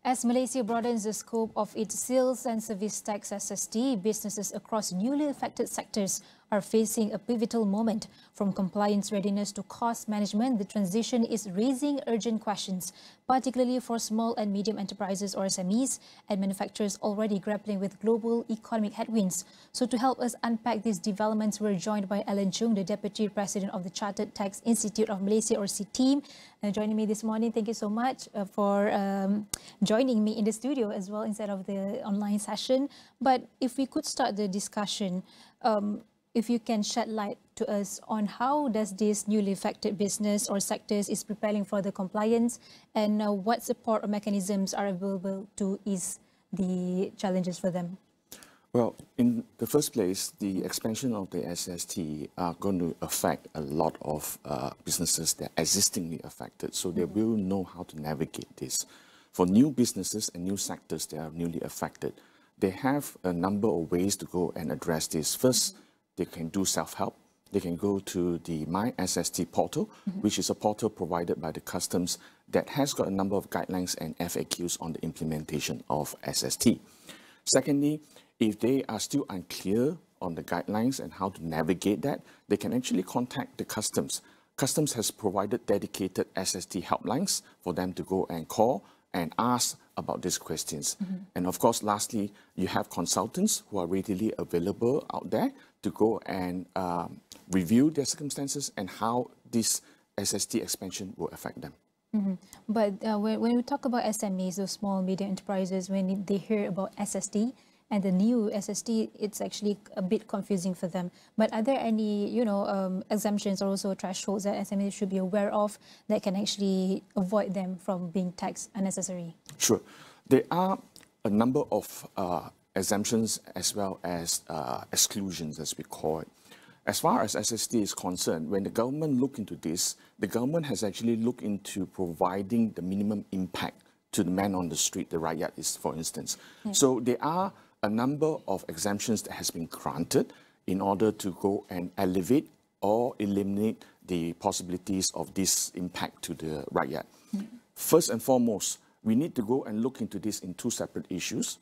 As Malaysia broadens the scope of its sales and service tax SST, businesses across newly affected sectors are facing a pivotal moment. From compliance readiness to cost management, the transition is raising urgent questions, particularly for small and medium enterprises or SMEs and manufacturers already grappling with global economic headwinds. So to help us unpack these developments, we're joined by LANGSUNG, the Deputy President of the Chartered Tax Institute of Malaysia, or CTIM, joining me this morning. Thank you so much for joining me in the studio as well instead of the online session. But if we could start the discussion, if you can shed light to us on how does this newly affected business or sectors is preparing for the compliance, and what support or mechanisms are available to ease the challenges for them? Well, in the first place, the expansion of the SST are going to affect a lot of businesses that are existingly affected, so they will know how to navigate this. For new businesses and new sectors that are newly affected, they have a number of ways to go and address this. First, they can do self-help. They can go to the My SST portal, which is a portal provided by the customs that has got a number of guidelines and FAQs on the implementation of SST. Secondly, if they are still unclear on the guidelines and how to navigate that, they can actually contact the customs. Customs has provided dedicated SST helplines for them to go and call and ask about these questions. And of course, lastly, you have consultants who are readily available out there to go and review their circumstances and how this SST expansion will affect them. But when we talk about SMEs, those small medium enterprises, when they hear about SST and the new SST, it's actually a bit confusing for them. But are there any, exemptions or also thresholds that SMEs should be aware of that can actually avoid them from being taxed unnecessarily? Sure. There are a number of exemptions as well as exclusions, as we call it. As far as SST is concerned, when the government looked into this, the government has actually looked into providing the minimum impact to the man on the street, the rakyat is, for instance. So there are a number of exemptions that has been granted in order to go and elevate or eliminate the possibilities of this impact to the rakyat. First and foremost, we need to go and look into this in two separate issues.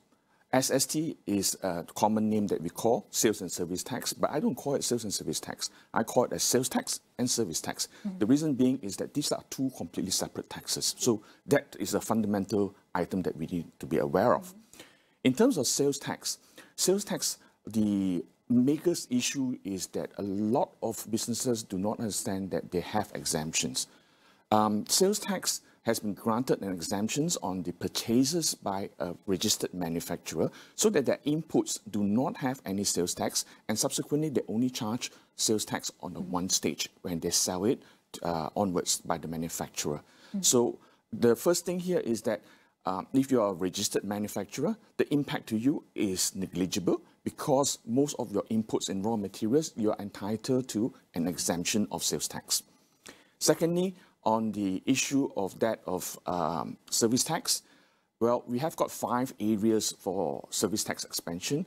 SST is a common name that we call sales and service tax, but I don't call it sales and service tax. I call it as sales tax and service tax. The reason being is that these are two completely separate taxes. So that is a fundamental item that we need to be aware of. In terms of sales tax, the biggest issue is that a lot of businesses do not understand that they have exemptions. Sales tax has been granted an exemptions on the purchases by a registered manufacturer so that their inputs do not have any sales tax, and subsequently they only charge sales tax on the one stage when they sell it onwards by the manufacturer. So the first thing here is that if you are a registered manufacturer, the impact to you is negligible because most of your inputs in raw materials, you are entitled to an exemption of sales tax. Secondly, on the issue of service tax, well, we have got 5 areas for service tax expansion.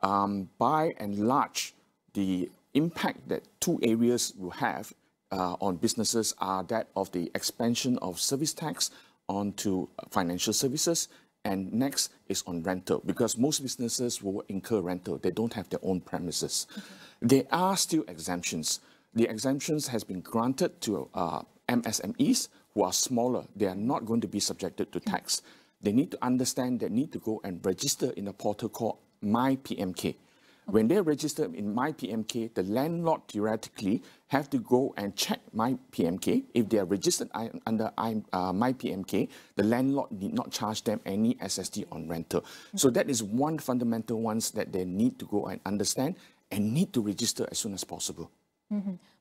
By and large, the impact that 2 areas will have on businesses are that of the expansion of service tax onto financial services, and next is on rental, because most businesses will incur rental. They don't have their own premises. There are still exemptions. The exemptions has been granted to MSMEs who are smaller. They are not going to be subjected to tax. They need to understand they need to go and register in a portal called MyPMK. When they register in MyPMK, the landlord theoretically have to go and check MyPMK. If they are registered under MyPMK, the landlord need not charge them any SST on rental. So that is one fundamental ones that they need to go and understand and need to register as soon as possible.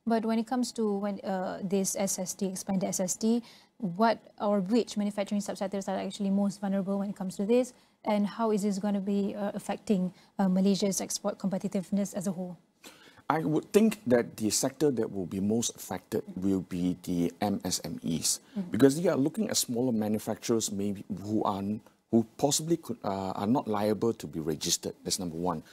But when it comes to this SST, expanded SST, what or which manufacturing subsectors are actually most vulnerable when it comes to this, and how is this going to be affecting Malaysia's export competitiveness as a whole? I would think that the sector that will be most affected will be the MSMEs, because they are looking at smaller manufacturers maybe who possibly are not liable to be registered. That's number one.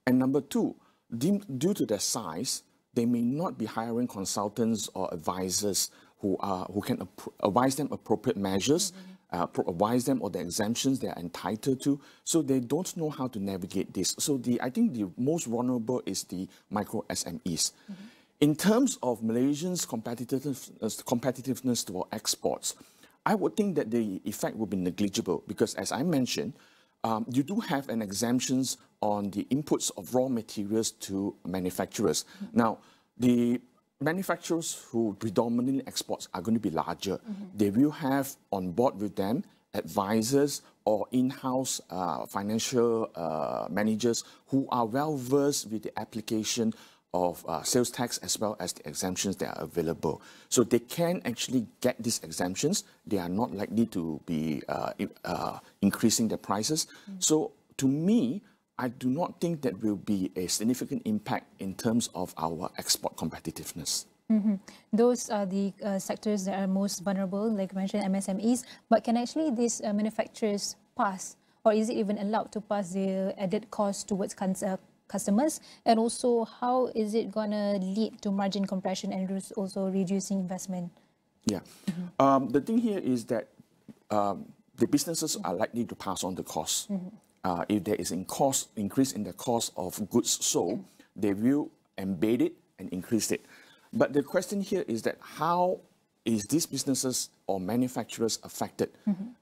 And number two, due to their size, they may not be hiring consultants or advisors who can advise them appropriate measures, advise them on the exemptions they are entitled to. So they don't know how to navigate this. So I think the most vulnerable is the micro SMEs. In terms of Malaysians' competitiveness to our exports, I would think that the effect will be negligible because, as I mentioned, you do have an exemptions on the inputs of raw materials to manufacturers. Now, the manufacturers who predominantly exports are going to be larger. They will have on board with them advisors or in-house financial managers who are well versed with the application of sales tax as well as the exemptions that are available. So they can actually get these exemptions. They are not likely to be increasing their prices. So to me, I do not think that will be a significant impact in terms of our export competitiveness. Those are the sectors that are most vulnerable, like you mentioned, MSMEs. But can actually these manufacturers pass, or is it even allowed to pass the added cost towards customers? And also, how is it going to lead to margin compression and also reducing investment? Yeah. The thing here is that the businesses are likely to pass on the cost. If there is increase in the cost of goods sold, they will embed it and increase it. But the question here is that how is these businesses or manufacturers affected?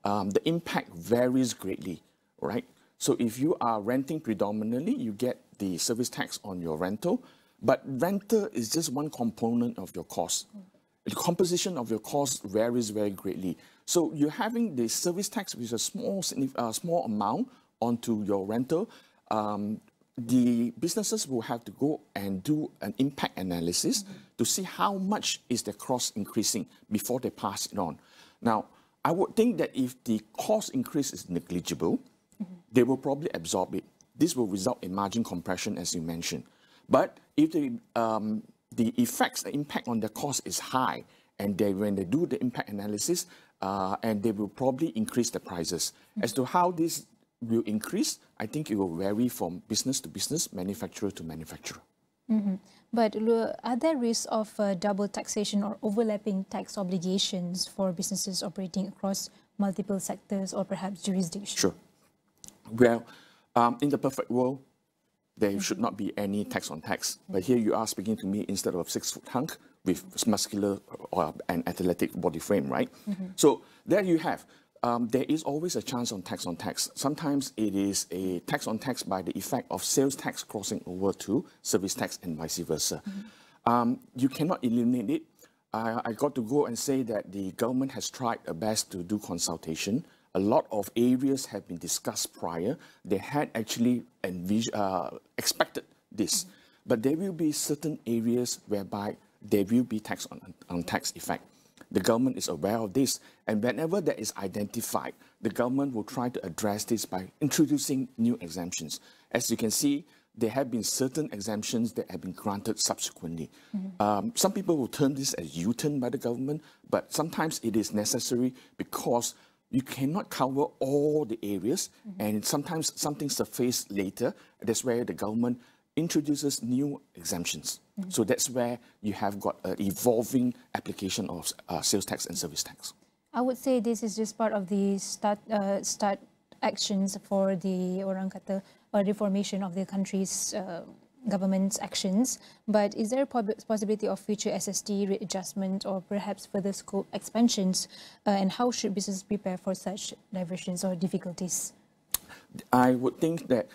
The impact varies greatly, right? So if you are renting predominantly, you get the service tax on your rental, but rental is just one component of your cost. The composition of your cost varies very greatly. So you're having the service tax, which is a small amount onto your rental. The businesses will have to go and do an impact analysis to see how much is the cost increasing before they pass it on. Now, I would think that if the cost increase is negligible, they will probably absorb it. This will result in margin compression, as you mentioned. But if the impact on the cost is high, and when they do the impact analysis, and they will probably increase the prices. As to how this will increase, I think it will vary from business to business, manufacturer to manufacturer. But are there risks of double taxation or overlapping tax obligations for businesses operating across multiple sectors or perhaps jurisdictions? Sure. Well, in the perfect world, there should not be any tax on tax. But here you are speaking to me instead of a 6-foot hunk with muscular and athletic body frame, right? So there you have. There is always a chance on tax. Sometimes it is a tax on tax by the effect of sales tax crossing over to service tax and vice versa. You cannot eliminate it. I got to go and say that the government has tried their best to do consultation. A lot of areas have been discussed prior. They had actually expected this. But there will be certain areas whereby there will be tax on tax effect. The government is aware of this, and whenever that is identified, the government will try to address this by introducing new exemptions. As you can see, there have been certain exemptions that have been granted subsequently. Some people will term this as U-turn by the government, but sometimes it is necessary because you cannot cover all the areas, and sometimes something surfaces later. That's where the government introduces new exemptions. So that's where you have got an evolving application of sales tax and service tax. I would say this is just part of the start actions for the orang kata reformation of the country's government's actions. But is there a possibility of future SST rate adjustment or perhaps further scope expansions? And how should businesses prepare for such diversions or difficulties? I would think that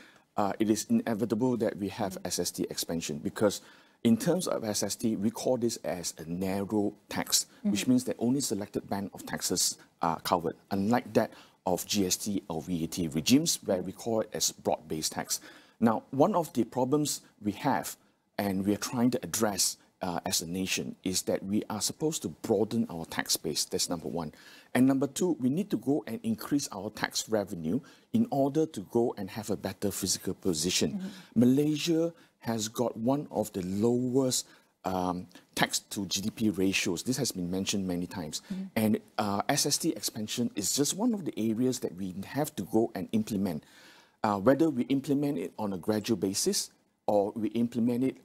it is inevitable that we have SST expansion because in terms of SST, we call this as a narrow tax, which means that only selected band of taxes are covered, unlike that of GST or VAT regimes, where we call it as broad-based tax. Now, one of the problems we have, and we are trying to address as a nation, is that we are supposed to broaden our tax base. That's number one. And number two, we need to go and increase our tax revenue in order to go and have a better fiscal position. Malaysia has got one of the lowest tax to GDP ratios. This has been mentioned many times. And SST expansion is just one of the areas that we have to go and implement. Whether we implement it on a gradual basis or we implement it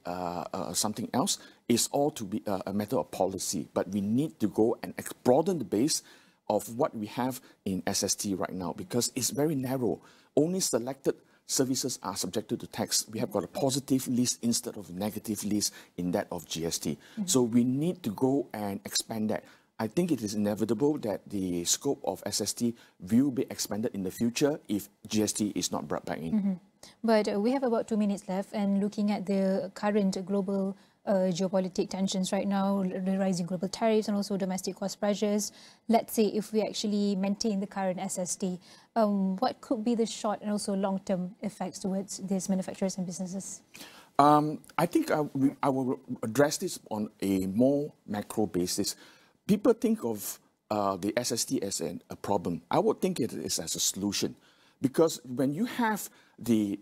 something else, is all to be a matter of policy. But we need to go and broaden the base of what we have in SST right now because it's very narrow. Only selected services are subjected to tax. We have got a positive list instead of a negative list in that of GST. So we need to go and expand that. I think it is inevitable that the scope of SST will be expanded in the future if GST is not brought back in. But we have about 2 minutes left, and looking at the current global geopolitical tensions right now, the rising global tariffs and also domestic cost pressures, let's say if we actually maintain the current SST, what could be the short and also long-term effects towards these manufacturers and businesses? I think I will address this on a more macro basis. People think of the SST as a problem. I would think it is as a solution because when you have the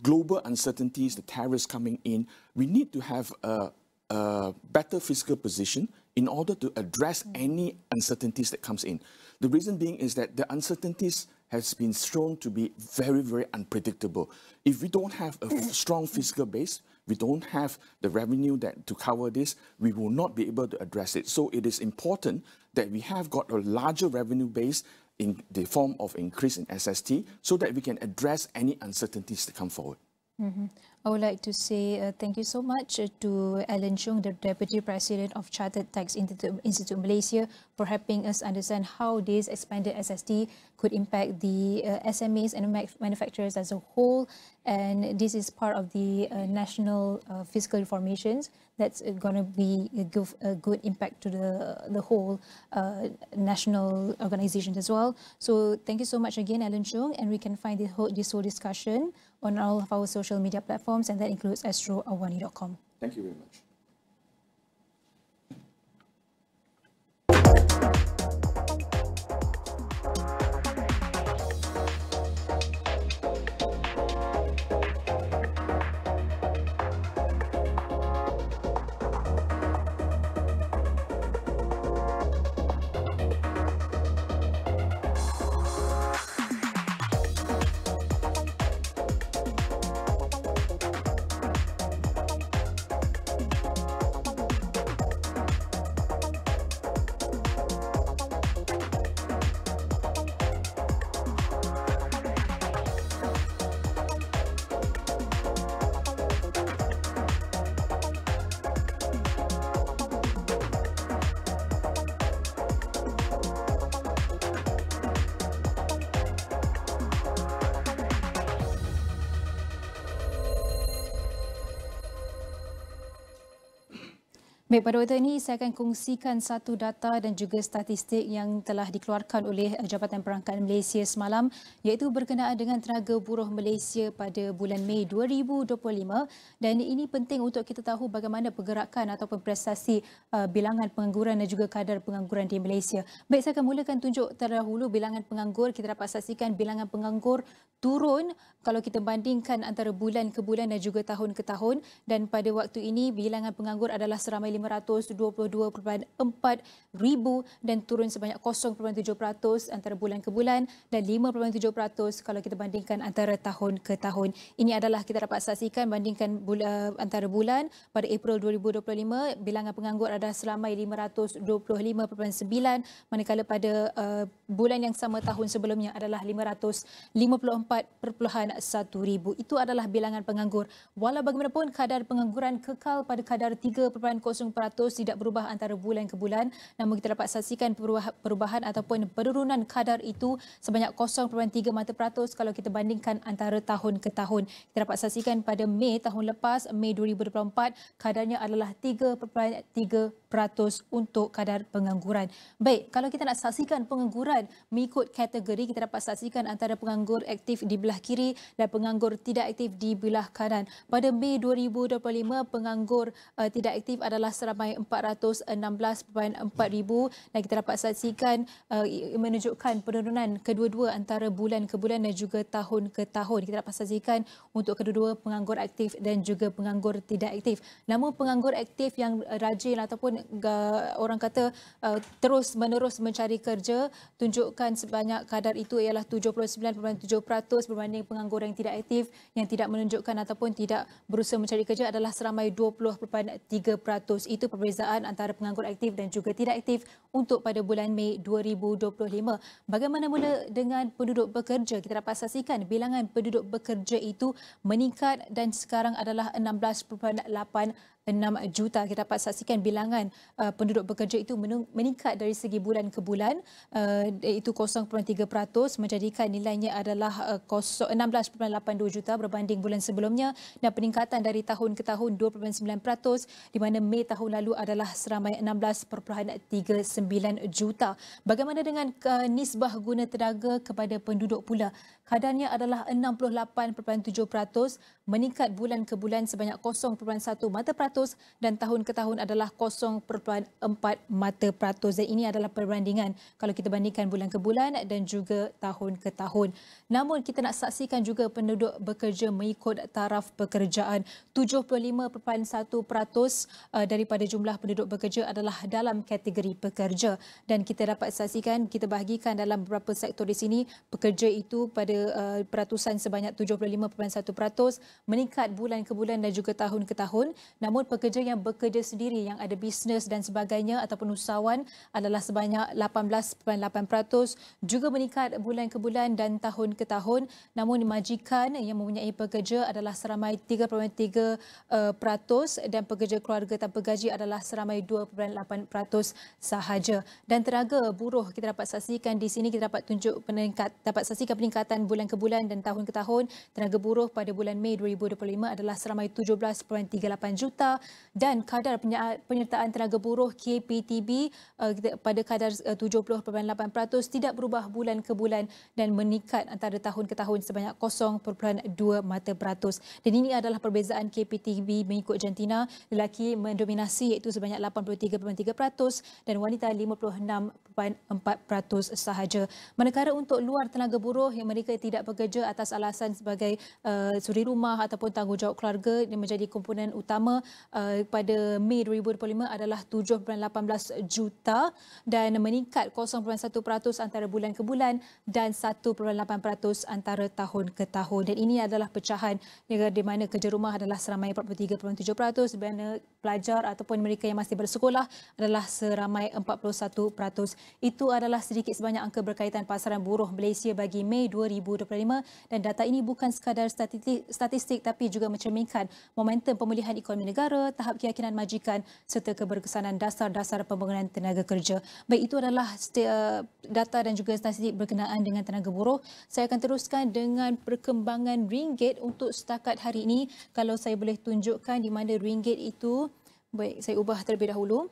global uncertainties, the tariffs coming in, we need to have a better fiscal position in order to address any uncertainties that comes in. The reason being is that the uncertainties has been shown to be very, very unpredictable. If we don't have a strong fiscal base, we don't have the revenue to cover this, we will not be able to address it. So it is important that we have got a larger revenue base in the form of increase in SST so that we can address any uncertainties that come forward. I would like to say thank you so much to LANGSUNG, the Deputy President of Chartered Tax Institute Malaysia, for helping us understand how this expanded SST could impact the SMEs and manufacturers as a whole. And this is part of the national fiscal reformations that's going to be give a good impact to the whole national organizations as well. So thank you so much again, LANGSUNG, and we can find this whole discussion on all of our social media platforms, and that includes astroawani.com. Thank you very much. Baik, pada waktu ini saya akan kongsikan satu data dan juga statistik yang telah dikeluarkan oleh Jabatan Perangkat Malaysia semalam, iaitu berkenaan dengan tenaga buruh Malaysia pada bulan Mei 2025, dan ini penting untuk kita tahu bagaimana pergerakan ataupun prestasi bilangan pengangguran dan juga kadar pengangguran di Malaysia. Baik, saya akan mulakan tunjuk terdahulu bilangan penganggur. Kita dapat saksikan bilangan penganggur turun kalau kita bandingkan antara bulan ke bulan dan juga tahun ke tahun, dan pada waktu ini bilangan penganggur adalah seramai 522.4 ribu dan turun sebanyak 0.7% antara bulan ke bulan dan 5.7% kalau kita bandingkan antara tahun ke tahun. Ini adalah kita dapat saksikan bandingkan antara bulan pada April 2025 bilangan penganggur adalah seramai 525.9, manakala pada bulan yang sama tahun sebelumnya adalah 554.1 ribu. Itu adalah bilangan penganggur. Walau bagaimanapun kadar pengangguran kekal pada kadar 3.0%, tidak berubah antara bulan ke bulan, namun kita dapat saksikan perubahan ataupun penurunan kadar itu sebanyak 0.3% kalau kita bandingkan antara tahun ke tahun. Kita dapat saksikan pada Mei tahun lepas, Mei 2024, kadarnya adalah 3.3% untuk kadar pengangguran. Baik, kalau kita nak saksikan pengangguran mengikut kategori, kita dapat saksikan antara penganggur aktif di belah kiri dan penganggur tidak aktif di belah kanan. Pada Mei 2025, penganggur tidak aktif adalah seramai 416.4 ribu, dan kita dapat saksikan menunjukkan penurunan kedua-dua antara bulan ke bulan dan juga tahun ke tahun. Kita dapat saksikan untuk kedua-dua penganggur aktif dan juga penganggur tidak aktif. Namun penganggur aktif yang rajin ataupun orang kata terus-menerus mencari kerja, tunjukkan sebanyak kadar itu ialah 79.7% berbanding penganggur yang tidak aktif yang tidak menunjukkan ataupun tidak berusaha mencari kerja adalah seramai 20.3%. Itu perbezaan antara penganggur aktif dan juga tidak aktif untuk pada bulan Mei 2025. Bagaimana mula dengan penduduk bekerja? Kita dapat saksikan bilangan penduduk bekerja itu meningkat dan sekarang adalah 16.86 juta. Kita dapat saksikan bilangan penduduk bekerja itu meningkat dari segi bulan ke bulan, iaitu 0.3%, menjadikan nilainya adalah 16.82 juta berbanding bulan sebelumnya, dan peningkatan dari tahun ke tahun 2.9%, di mana Mei tahun lalu adalah seramai 16.39 juta. Bagaimana dengan nisbah guna tenaga kepada penduduk pula? Kadarnya adalah 68.7%, meningkat bulan ke bulan sebanyak 0.1% dan tahun ke tahun adalah 0.4%. Dan ini adalah perbandingan kalau kita bandingkan bulan ke bulan dan juga tahun ke tahun. Namun kita nak saksikan juga penduduk bekerja mengikut taraf pekerjaan. 75.1% daripada jumlah penduduk bekerja adalah dalam kategori pekerja, dan kita dapat saksikan, kita bahagikan dalam beberapa sektor di sini. Pekerja itu pada peratusan sebanyak 75.1%, meningkat bulan ke bulan dan juga tahun ke tahun. Namun pekerja yang bekerja sendiri yang ada bisnes dan sebagainya ataupun usahawan adalah sebanyak 18.8%, juga meningkat bulan ke bulan dan tahun ke tahun. Namun majikan yang mempunyai pekerja adalah seramai 3.3% dan pekerja keluarga tanpa gaji adalah seramai 2.8% sahaja. Dan tenaga buruh kita dapat saksikan di sini, kita dapat saksikan peningkatan bulan ke bulan dan tahun ke tahun. Tenaga buruh pada bulan Mei 2025 adalah seramai 17.38 juta dan kadar penyertaan tenaga buruh KPTB pada kadar 70.8% tidak berubah bulan ke bulan dan meningkat antara tahun ke tahun sebanyak 0.2%. Dan ini adalah perbezaan KPTB mengikut jantina. Lelaki mendominasi iaitu sebanyak 83.3% dan wanita 56.4% sahaja. Manakala untuk luar tenaga buruh yang mereka tidak bekerja atas alasan sebagai suri rumah ataupun tanggungjawab keluarga yang menjadi komponen utama pada Mei 2025 adalah 7.18 juta dan meningkat 0.1% antara bulan ke bulan dan 1.8% antara tahun ke tahun. Dan ini adalah pecahan di mana kerja rumah adalah seramai 43.7%, di mana pelajar ataupun mereka yang masih bersekolah adalah seramai 41%. Itu adalah sedikit sebanyak angka berkaitan pasaran buruh Malaysia bagi Mei 2025 dan data ini bukan sekadar statistik tapi juga mencerminkan momentum pemulihan ekonomi negara, tahap keyakinan majikan serta keberkesanan dasar-dasar pembangunan tenaga kerja. Baik, itu adalah data dan juga statistik berkenaan dengan tenaga buruh. Saya akan teruskan dengan perkembangan ringgit untuk setakat hari ini. Kalau saya boleh tunjukkan di mana ringgit itu, baik, saya ubah terlebih dahulu.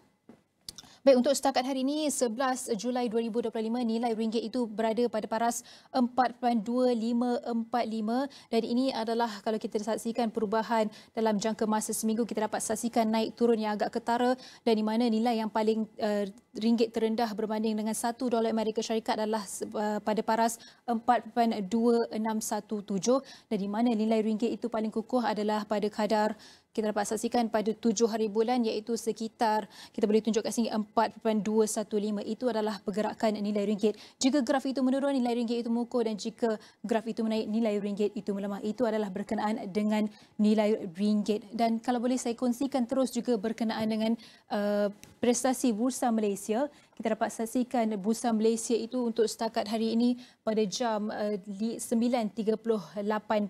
Baik, untuk setakat hari ini 11 Julai 2025 nilai ringgit itu berada pada paras 4.2545 dan ini adalah kalau kita saksikan perubahan dalam jangka masa seminggu, kita dapat saksikan naik turun yang agak ketara dan di mana nilai yang paling ringgit terendah berbanding dengan $1 Amerika Syarikat adalah pada paras 4.2617 dan di mana nilai ringgit itu paling kukuh adalah pada kadar kita dapat saksikan pada 7 hari bulan iaitu sekitar, kita boleh tunjuk kat sini 4.215. Itu adalah pergerakan nilai ringgit. Jika graf itu menurun, nilai ringgit itu mengukuh dan jika graf itu menaik, nilai ringgit itu melemah. Itu adalah berkenaan dengan nilai ringgit. Dan kalau boleh saya kongsikan terus juga berkenaan dengan prestasi Bursa Malaysia. Kita dapat saksikan Bursa Malaysia itu untuk setakat hari ini pada jam 9.38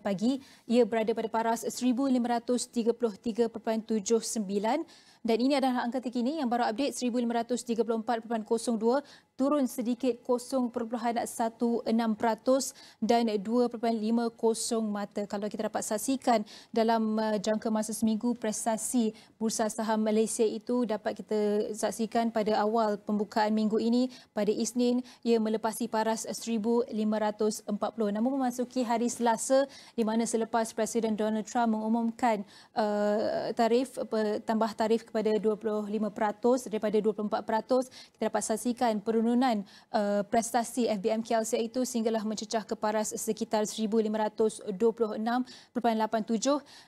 pagi. Ia berada pada paras 1,533.79 dan ini adalah angka terkini yang baru update 1,534.02, turun sedikit 0.16% dan 2.50 mata. Kalau kita dapat saksikan dalam jangka masa seminggu, prestasi Bursa Saham Malaysia itu dapat kita saksikan pada awal pembukaan minggu ini pada Isnin ia melepasi paras 1,540. Namun memasuki hari Selasa di mana selepas Presiden Donald Trump mengumumkan tambah tarif kepada 25% daripada 24%, kita dapat saksikan penurunan prestasi FBM KLCI itu sehinggalah mencecah ke paras sekitar 1,526.87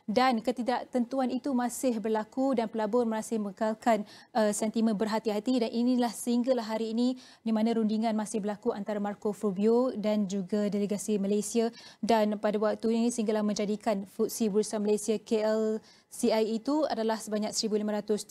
dan ketidaktentuan itu masih berlaku dan pelabur masih mengekalkan sentimen berhati-hati dan inilah sehinggalah hari ini di mana rundingan masih berlaku antara Rubio dan juga delegasi Malaysia dan pada waktu ini sehinggalah menjadikan FTSE Bursa Malaysia KLCI itu adalah sebanyak 1,533.50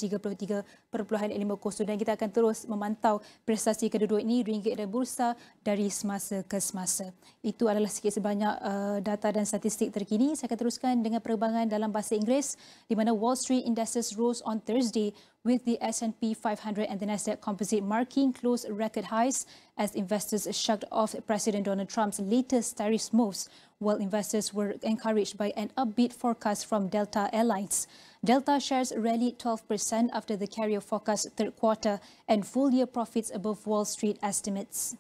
dan kita akan terus memantau prestasi kedua-dua ini, ringgit dan bursa dari semasa ke semasa. Itu adalah sikit sebanyak data dan statistik terkini. Saya akan teruskan dengan perkembangan dalam bahasa Inggeris di mana Wall Street indices rose on Thursday with the S&P 500 and the Nasdaq Composite marking close record highs as investors shrugged off President Donald Trump's latest tariff moves, while investors were encouraged by an upbeat forecast from Delta Airlines. Delta shares rallied 12% after the carrier forecast third quarter and full-year profits above Wall Street estimates.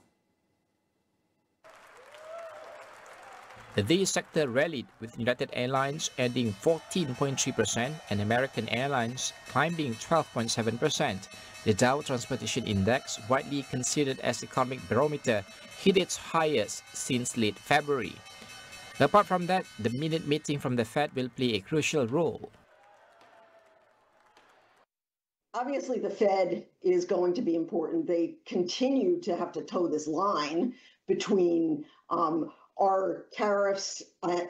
The sector rallied with United Airlines adding 14.3% and American Airlines climbing 12.7%. The Dow Transportation Index, widely considered as economic barometer, hit its highest since late February. Apart from that, the minute meeting from the Fed will play a crucial role. Obviously, the Fed is going to be important. They continue to have to toe this line between are tariffs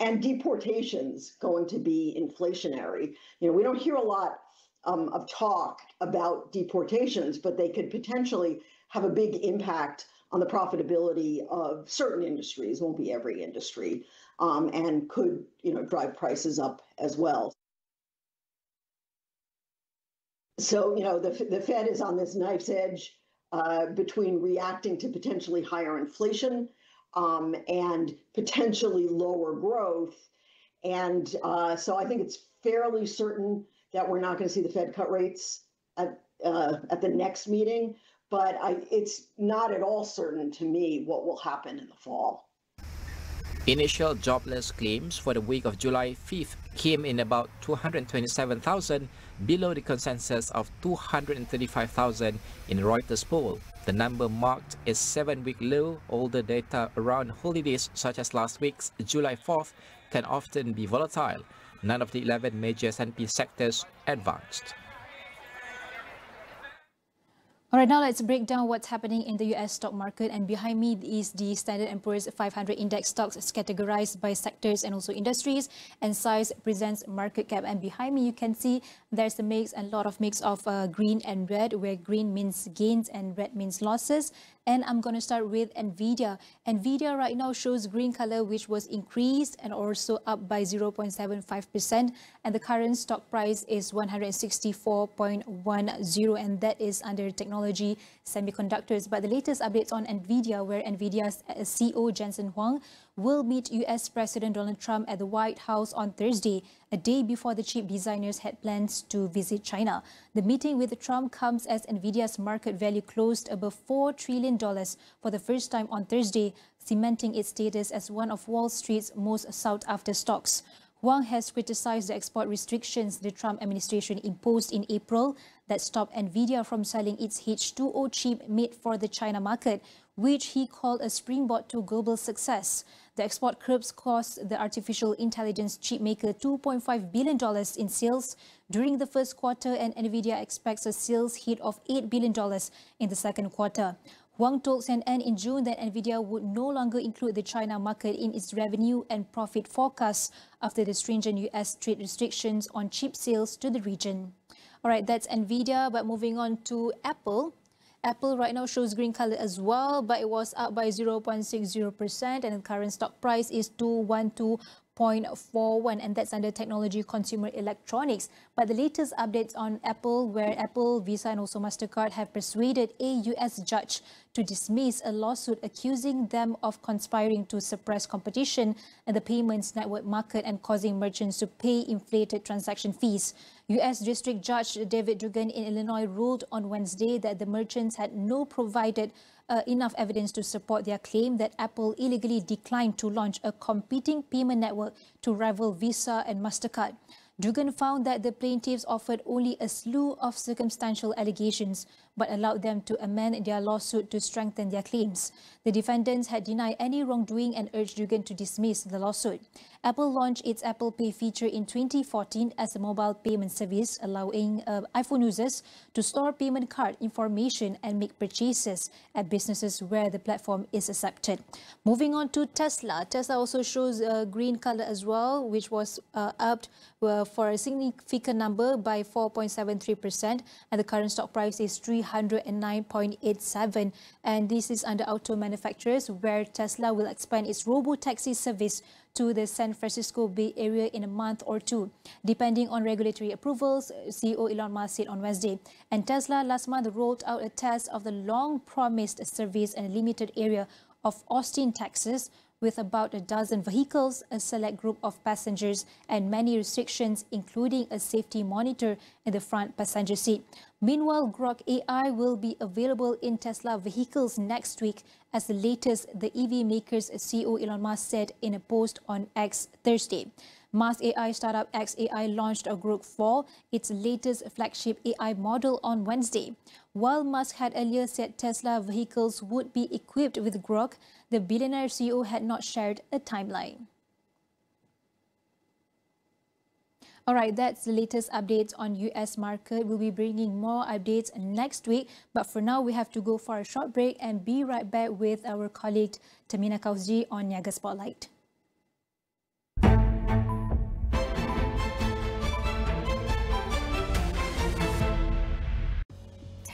and deportations going to be inflationary? You know, we don't hear a lot of talk about deportations, but they could potentially have a big impact on the profitability of certain industries, won't be every industry, and could, drive prices up as well. So, the Fed is on this knife's edge between reacting to potentially higher inflation and potentially lower growth. And so I think it's fairly certain that we're not going to see the Fed cut rates at the next meeting, but it's not at all certain to me what will happen in the fall. Initial jobless claims for the week of July 5th came in about 227,000, below the consensus of 235,000 in Reuters poll. The number marked a 7-week low. Older data around holidays such as last week's July 4th can often be volatile. None of the 11 major S&P sectors advanced. All right, now let's break down what's happening in the US stock market. And behind me is the Standard & Poor's 500 index stocks categorized by sectors and also industries. And size presents market cap. And behind me, you can see there's a lot of mix of green and red, where green means gains and red means losses. And I'm going to start with NVIDIA. NVIDIA right now shows green color, which was increased and also up by 0.75%. And the current stock price is 164.10, and that is under technology semiconductors. But the latest updates on NVIDIA, where NVIDIA's CEO Jensen Huang will meet US President Donald Trump at the White House on Thursday, a day before the chip designers had plans to visit China. The meeting with Trump comes as NVIDIA's market value closed above $4 trillion for the first time on Thursday, cementing its status as one of Wall Street's most sought-after stocks. Huang has criticized the export restrictions the Trump administration imposed in April that stopped NVIDIA from selling its H2O chip made for the China market, which he called a springboard to global success. The export curbs cost the artificial intelligence chip maker $2.5 billion in sales during the first quarter, and NVIDIA expects a sales hit of $8 billion in the second quarter. Huang told CNN in June that NVIDIA would no longer include the China market in its revenue and profit forecasts after the stringent US trade restrictions on chip sales to the region. All right, that's NVIDIA, but moving on to Apple. Apple right now shows green color as well, but it was up by 0.60%, and the current stock price is 212.41, and that's under technology consumer electronics. But the latest updates on Apple, where Apple, Visa and also MasterCard have persuaded a US judge to dismiss a lawsuit accusing them of conspiring to suppress competition in the payments network market and causing merchants to pay inflated transaction fees. US District Judge David Dugan in Illinois ruled on Wednesday that the merchants had not provided enough evidence to support their claim that Apple illegally declined to launch a competing payment network to rival Visa and MasterCard. Dugan found that the plaintiffs offered only a slew of circumstantial allegations, but allowed them to amend their lawsuit to strengthen their claims. The defendants had denied any wrongdoing and urged Dugan to dismiss the lawsuit. Apple launched its Apple Pay feature in 2014 as a mobile payment service, allowing iPhone users to store payment card information and make purchases at businesses where the platform is accepted. Moving on to Tesla. Tesla also shows green color as well, which was upped for a significant number by 4.73%, and the current stock price is 309.87, and this is under auto manufacturers, where Tesla will expand its robo-taxi service to the San Francisco Bay Area in a month or two, depending on regulatory approvals, CEO Elon Musk said on Wednesday. And Tesla last month rolled out a test of the long-promised service in a limited area of Austin, Texas, with about a dozen vehicles, a select group of passengers, and many restrictions, including a safety monitor in the front passenger seat. Meanwhile, Grok AI will be available in Tesla vehicles next week, as the latest, the EV maker's CEO Elon Musk said in a post on X Thursday. Musk AI startup xAI launched a Grok 4, its latest flagship AI model, on Wednesday. While Musk had earlier said Tesla vehicles would be equipped with Grok, the billionaire CEO had not shared a timeline. All right, that's the latest updates on US market. We'll be bringing more updates next week, but for now we have to go for a short break and be right back with our colleague Tamina Kausji on Niaga Spotlight.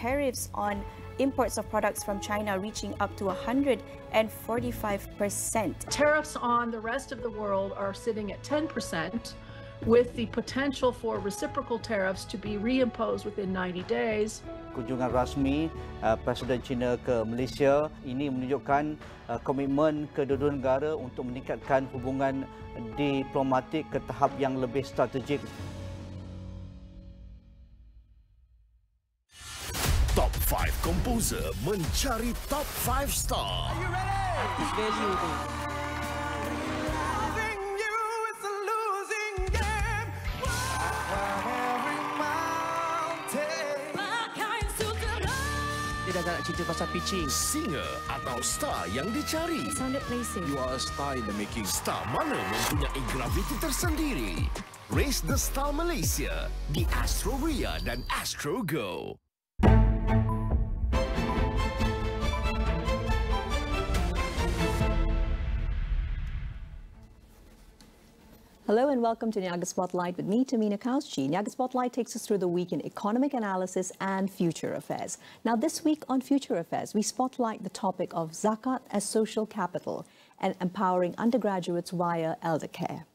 tariffs on imports of products from China reaching up to 145%. Tariffs on the rest of the world are sitting at 10%, with the potential for reciprocal tariffs to be reimposed within 90 days. Kunjungan rasmi Presiden China ke Malaysia ini menunjukkan komitmen kedua-dua negara untuk meningkatkan hubungan diplomatik ke tahap yang lebih strategik. Top 5 Composer mencari Top 5 Star. Are you ready? Value tu. Dia dah nak cerita pasal pitching. Singer atau star yang dicari? It sounded pleasing. You are a star in the making. Star mana mempunyai graviti tersendiri? Race the Star Malaysia di Astro Ria dan Astro Go. Hello and welcome to Niaga Spotlight with me, Tamina Kauschi. Niaga Spotlight takes us through the week in economic analysis and future affairs. Now this week on Future Affairs, we spotlight the topic of Zakat as social capital and empowering undergraduates via elder care.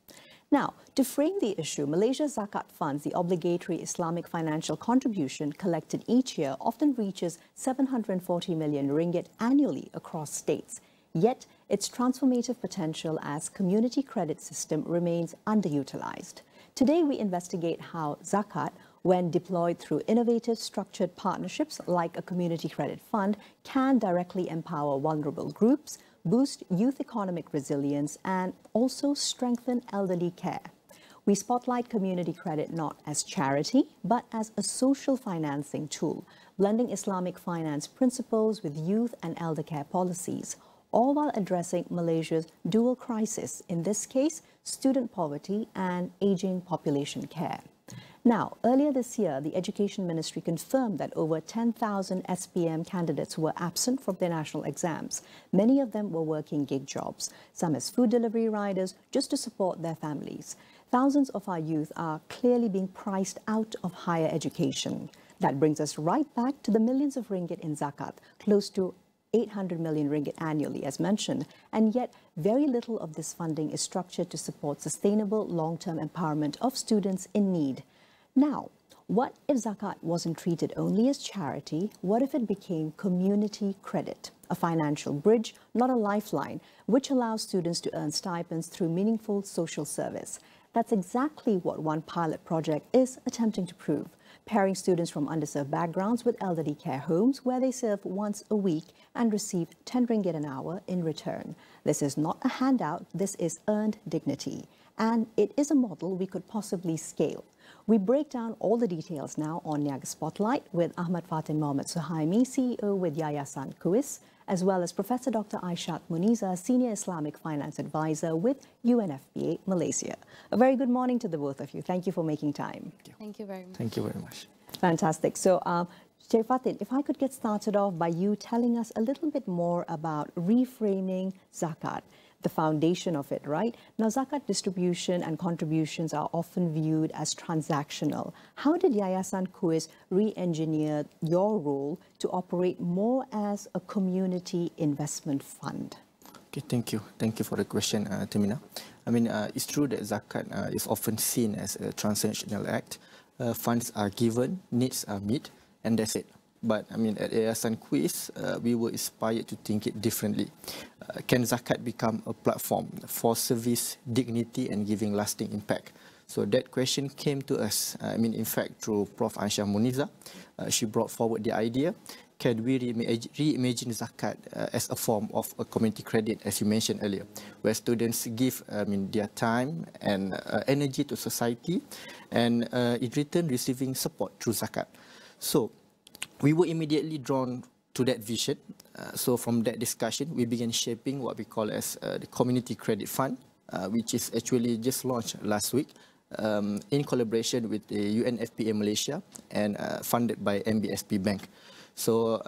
Now, to frame the issue, Malaysia's Zakat funds, the obligatory Islamic financial contribution collected each year, often reaches 740 million ringgit annually across states. Yet, its transformative potential as community credit system remains underutilized. Today, we investigate how Zakat, when deployed through innovative structured partnerships like a community credit fund, can directly empower vulnerable groups, boost youth economic resilience, and also strengthen elderly care. We spotlight community credit not as charity, but as a social financing tool, blending Islamic finance principles with youth and elder care policies, all while addressing Malaysia's dual crisis, in this case, student poverty and aging population care. Now, earlier this year, the Education Ministry confirmed that over 10,000 SPM candidates were absent from their national exams. Many of them were working gig jobs, some as food delivery riders, just to support their families. Thousands of our youth are clearly being priced out of higher education. That brings us right back to the millions of ringgit in Zakat, close to 800 million ringgit annually, as mentioned, and yet very little of this funding is structured to support sustainable long-term empowerment of students in need. Now, what if Zakat wasn't treated only as charity? What if it became community credit, a financial bridge, not a lifeline, which allows students to earn stipends through meaningful social service? That's exactly what one pilot project is attempting to prove, pairing students from underserved backgrounds with elderly care homes where they serve once a week and receive 10 ringgit an hour in return. This is not a handout, this is earned dignity. And it is a model we could possibly scale. We break down all the details now on Niaga Spotlight with Ahmad Fatin Mohamed Suhaimi, CEO with Yayasan Kuis, as well as Professor Dr. Aishat Muniza, Senior Islamic Finance Advisor with UNFPA Malaysia. A very good morning to the both of you. Thank you for making time. Thank you very much. Thank you very much. Fantastic. So, Sheikh Fatin, if I could get started off by you telling us a little bit more about reframing Zakat, the foundation of it, right? Now, Zakat distribution and contributions are often viewed as transactional. How did Yayasan Kuis re-engineer your role to operate more as a community investment fund? Okay, thank you. Thank you for the question, Tamina. I mean, it's true that Zakat is often seen as a transactional act. Funds are given, needs are met, and that's it. But I mean, at Yayasan Kuis, we were inspired to think it differently. Can Zakat become a platform for service, dignity, and giving lasting impact? So that question came to us. I mean, in fact, through Prof. Aishat Muniza, she brought forward the idea. Can we reimagine Zakat as a form of a community credit, as you mentioned earlier, where students give their time and energy to society, and in return receiving support through Zakat. So we were immediately drawn to that vision. So from that discussion, we began shaping what we call as the Community Credit Fund, which is actually just launched last week in collaboration with the UNFPA Malaysia and funded by MBSP Bank. So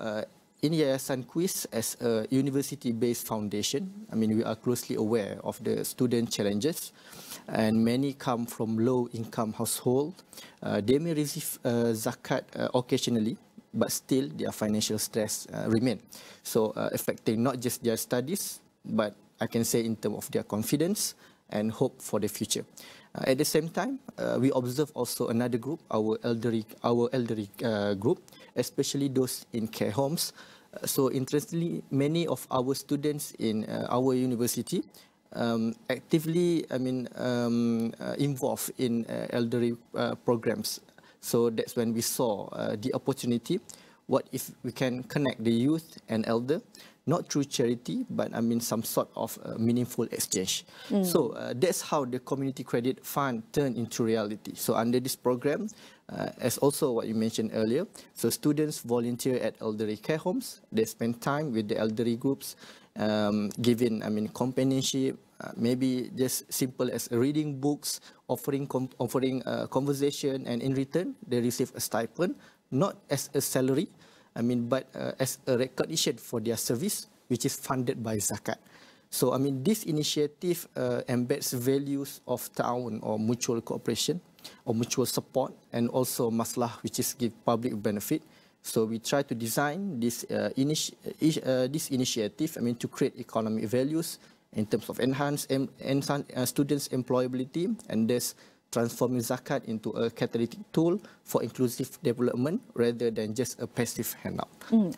in Yayasan Kuis, as a university-based foundation, I mean, we are closely aware of the student challenges, and many come from low-income households. They may receive Zakat occasionally, but still their financial stress remain. So affecting not just their studies, but I can say in terms of their confidence and hope for the future. At the same time, we observe also another group, our elderly group, especially those in care homes. So interestingly, many of our students in our university actively, involved in elderly programs. So that's when we saw the opportunity. What if we can connect the youth and elder, not through charity, but some sort of meaningful exchange. So that's how the Community Credit Fund turned into reality. So under this program, as also what you mentioned earlier, so students volunteer at elderly care homes. They spend time with the elderly groups, giving companionship, maybe just simple as reading books, offering conversation, and in return they receive a stipend, not as a salary, but as a recognition for their service, which is funded by Zakat. So this initiative embeds values of ta'awun, or mutual cooperation or mutual support, and also maslah, which is give public benefit. So we try to design this initiative to create economic values in terms of enhance students' employability, and thus transforming Zakat into a catalytic tool for inclusive development rather than just a passive handout.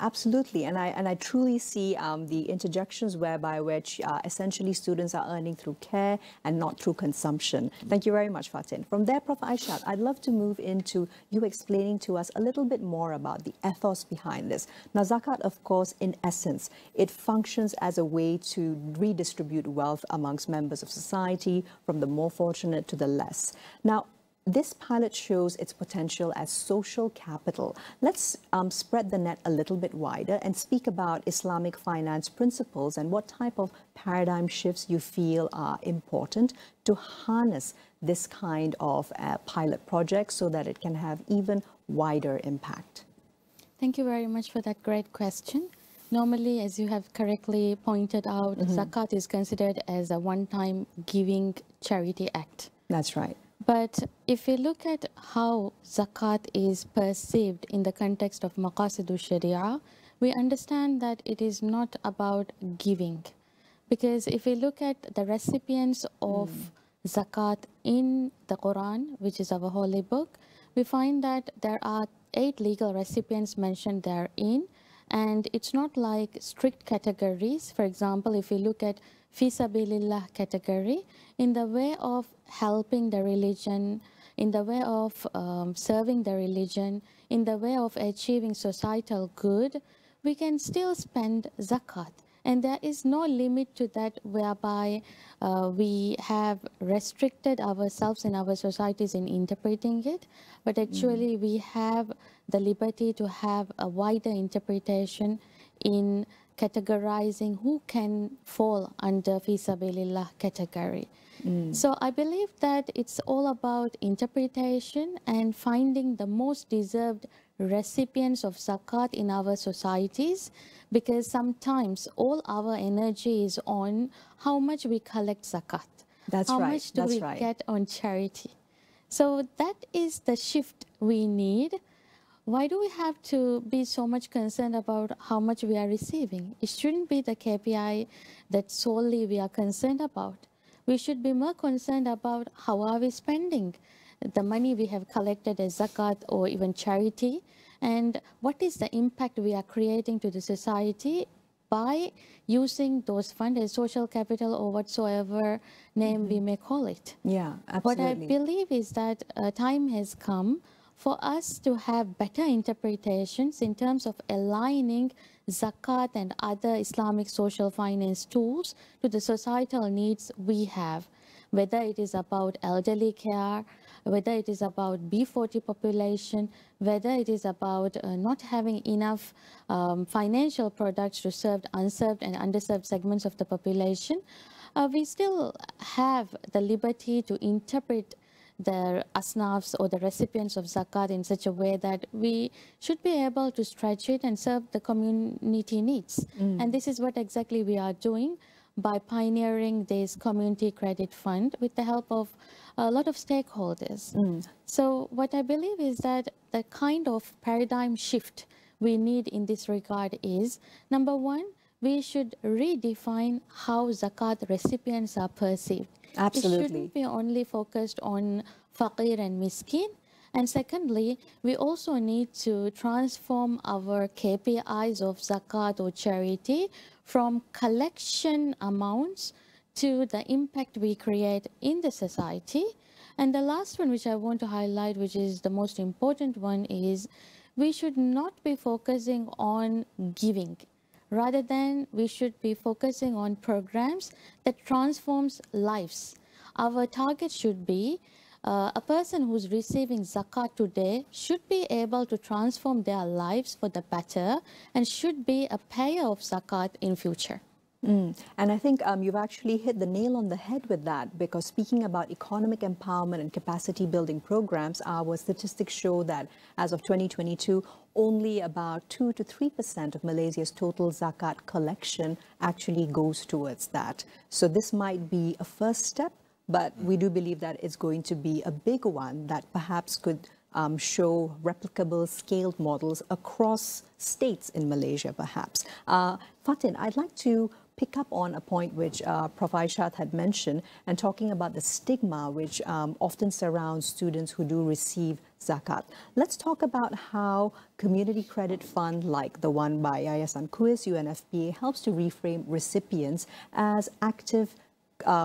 Absolutely, and I truly see the interjections whereby which essentially students are earning through care and not through consumption. Thank you very much, Fatin. From there, Prof. Aishat, I'd love to move into you explaining to us a little bit more about the ethos behind this. Now, Zakat, of course, in essence, it functions as a way to redistribute wealth amongst members of society, from the more fortunate to the less. Now, this pilot shows its potential as social capital. Let's spread the net a little bit wider and speak about Islamic finance principles and what type of paradigm shifts you feel are important to harness this kind of pilot project so that it can have even wider impact. Thank you very much for that great question. Normally, as you have correctly pointed out, Zakat is considered as a one-time giving charity act. That's right. But if we look at how Zakat is perceived in the context of Maqasidu Sharia, we understand that it is not about giving. Because if we look at the recipients of Zakat in the Quran, which is our holy book, we find that there are 8 legal recipients mentioned therein. And it's not like strict categories. For example, if we look at Fi Sabilillah category, in the way of helping the religion, in the way of serving the religion, in the way of achieving societal good, we can still spend zakat. And there is no limit to that, whereby we have restricted ourselves and our societies in interpreting it. But actually, we have the liberty to have a wider interpretation in categorizing who can fall under Fi Sabilillah category. So I believe that it's all about interpretation and finding the most deserved recipients of zakat in our societies, because sometimes all our energy is on how much we collect zakat. How much do we get on charity? So that is the shift we need. Why do we have to be so much concerned about how much we are receiving? It shouldn't be the KPI that solely we are concerned about. We should be more concerned about how are we spending the money we have collected as zakat or even charity, and what is the impact we are creating to the society by using those funds as social capital or whatsoever name we may call it. Yeah, absolutely. What I believe is that time has come for us to have better interpretations in terms of aligning zakat and other Islamic social finance tools to the societal needs we have, whether it is about elderly care, whether it is about B40 population, whether it is about not having enough financial products to serve unserved and underserved segments of the population. We still have the liberty to interpret the asnafs or the recipients of zakat in such a way that we should be able to stretch it and serve the community needs. And this is what exactly we are doing by pioneering this community credit fund with the help of a lot of stakeholders. So what I believe is that the kind of paradigm shift we need in this regard is, number one, we should redefine how zakat recipients are perceived. Absolutely. It shouldn't be only focused on faqir and miskin. And secondly, we also need to transform our KPIs of zakat or charity from collection amounts to the impact we create in the society. And the last one which I want to highlight, which is the most important one, is we should not be focusing on giving. Rather than we should be focusing on programs that transforms lives. Our target should be a person who's receiving zakat today should be able to transform their lives for the better and should be a payer of zakat in future. And I think you've actually hit the nail on the head with that, because speaking about economic empowerment and capacity building programs, our statistics show that as of 2022, only about 2 to 3% of Malaysia's total zakat collection actually goes towards that. So this might be a first step, but we do believe that it's going to be a big one that perhaps could show replicable scaled models across states in Malaysia, perhaps. Fatin, I'd like to pick up on a point which Prof. Aishat had mentioned, and talking about the stigma which often surrounds students who do receive zakat. Let's talk about how community credit fund like the one by Yayasan Kuis UNFPA helps to reframe recipients as active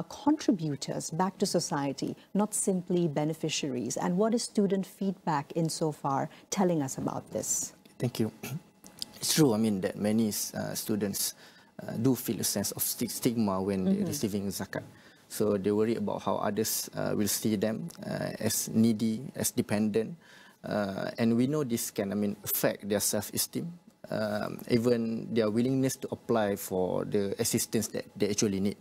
contributors back to society, not simply beneficiaries. And what is student feedback insofar telling us about this? Thank you. It's true, I mean, that many students do feel a sense of stigma when they're receiving zakat. So they worry about how others will see them as needy, as dependent. And we know this can, affect their self-esteem, even their willingness to apply for the assistance that they actually need.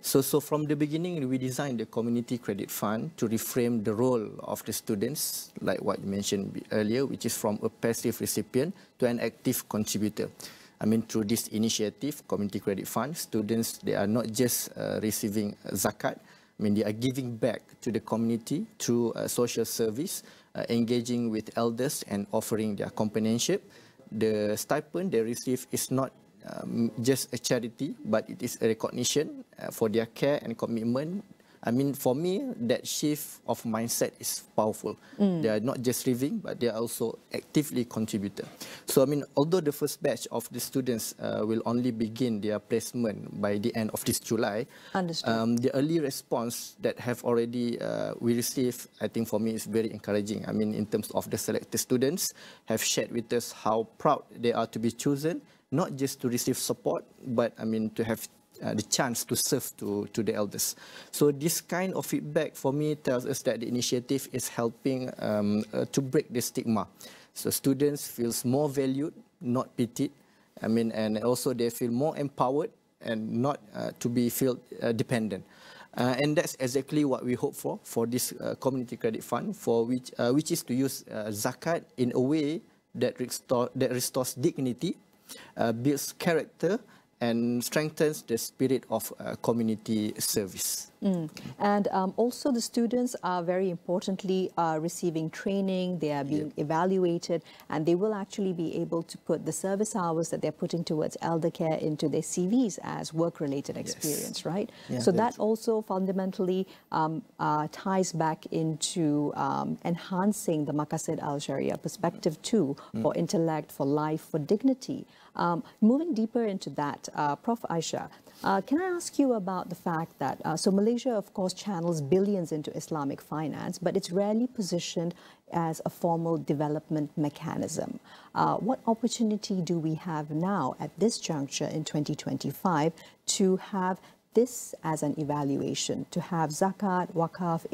So from the beginning, we designed the Community Credit Fund to reframe the role of the students, like what you mentioned earlier, which is from a passive recipient to an active contributor. Through this initiative, Community Credit Fund, students, they are not just receiving zakat, they are giving back to the community through social service, engaging with elders and offering their companionship. The stipend they receive is not just a charity, but it is a recognition for their care and commitment. For me, that shift of mindset is powerful. They are not just living, but they are also actively contributor. So, although the first batch of the students will only begin their placement by the end of this July, the early response that have already we received, I think for me is very encouraging. In terms of the selected students have shared with us how proud they are to be chosen, not just to receive support, but to have the chance to serve to the elders. So this kind of feedback for me tells us that the initiative is helping to break the stigma. So students feel more valued, not pitied. And also they feel more empowered and not to be feel dependent. And that's exactly what we hope for this Community Credit Fund, for which is to use zakat in a way that restores dignity, builds character, and strengthens the spirit of community service. And also the students are very importantly receiving training, they are being evaluated, and they will actually be able to put the service hours that they're putting towards elder care into their CVs as work-related experience, right? So that also fundamentally ties back into enhancing the Maqasid al-Sharia perspective too, for intellect, for life, for dignity. Moving deeper into that, Prof. Aisha, can I ask you about the fact that, so Malaysia, of course, channels billions into Islamic finance, but it's rarely positioned as a formal development mechanism. What opportunity do we have now at this juncture in 2025 to have this as an evaluation, to have zakat, wakaf,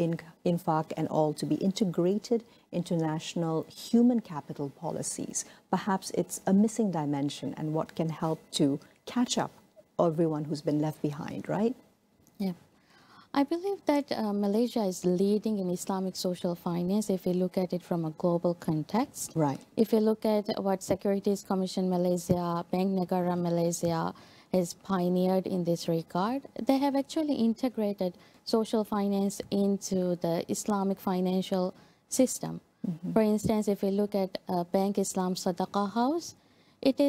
infaq and all to be integrated into national human capital policies? Perhaps it's a missing dimension and what can help to catch up everyone who's been left behind, right? Yeah. I believe that Malaysia is leading in Islamic social finance if you look at it from a global context. Right. If you look at what Securities Commission Malaysia, Bank Negara Malaysia has pioneered in this regard, they have actually integrated social finance into the Islamic financial system. For instance, if you look at Bank Islam Sadaqah House, it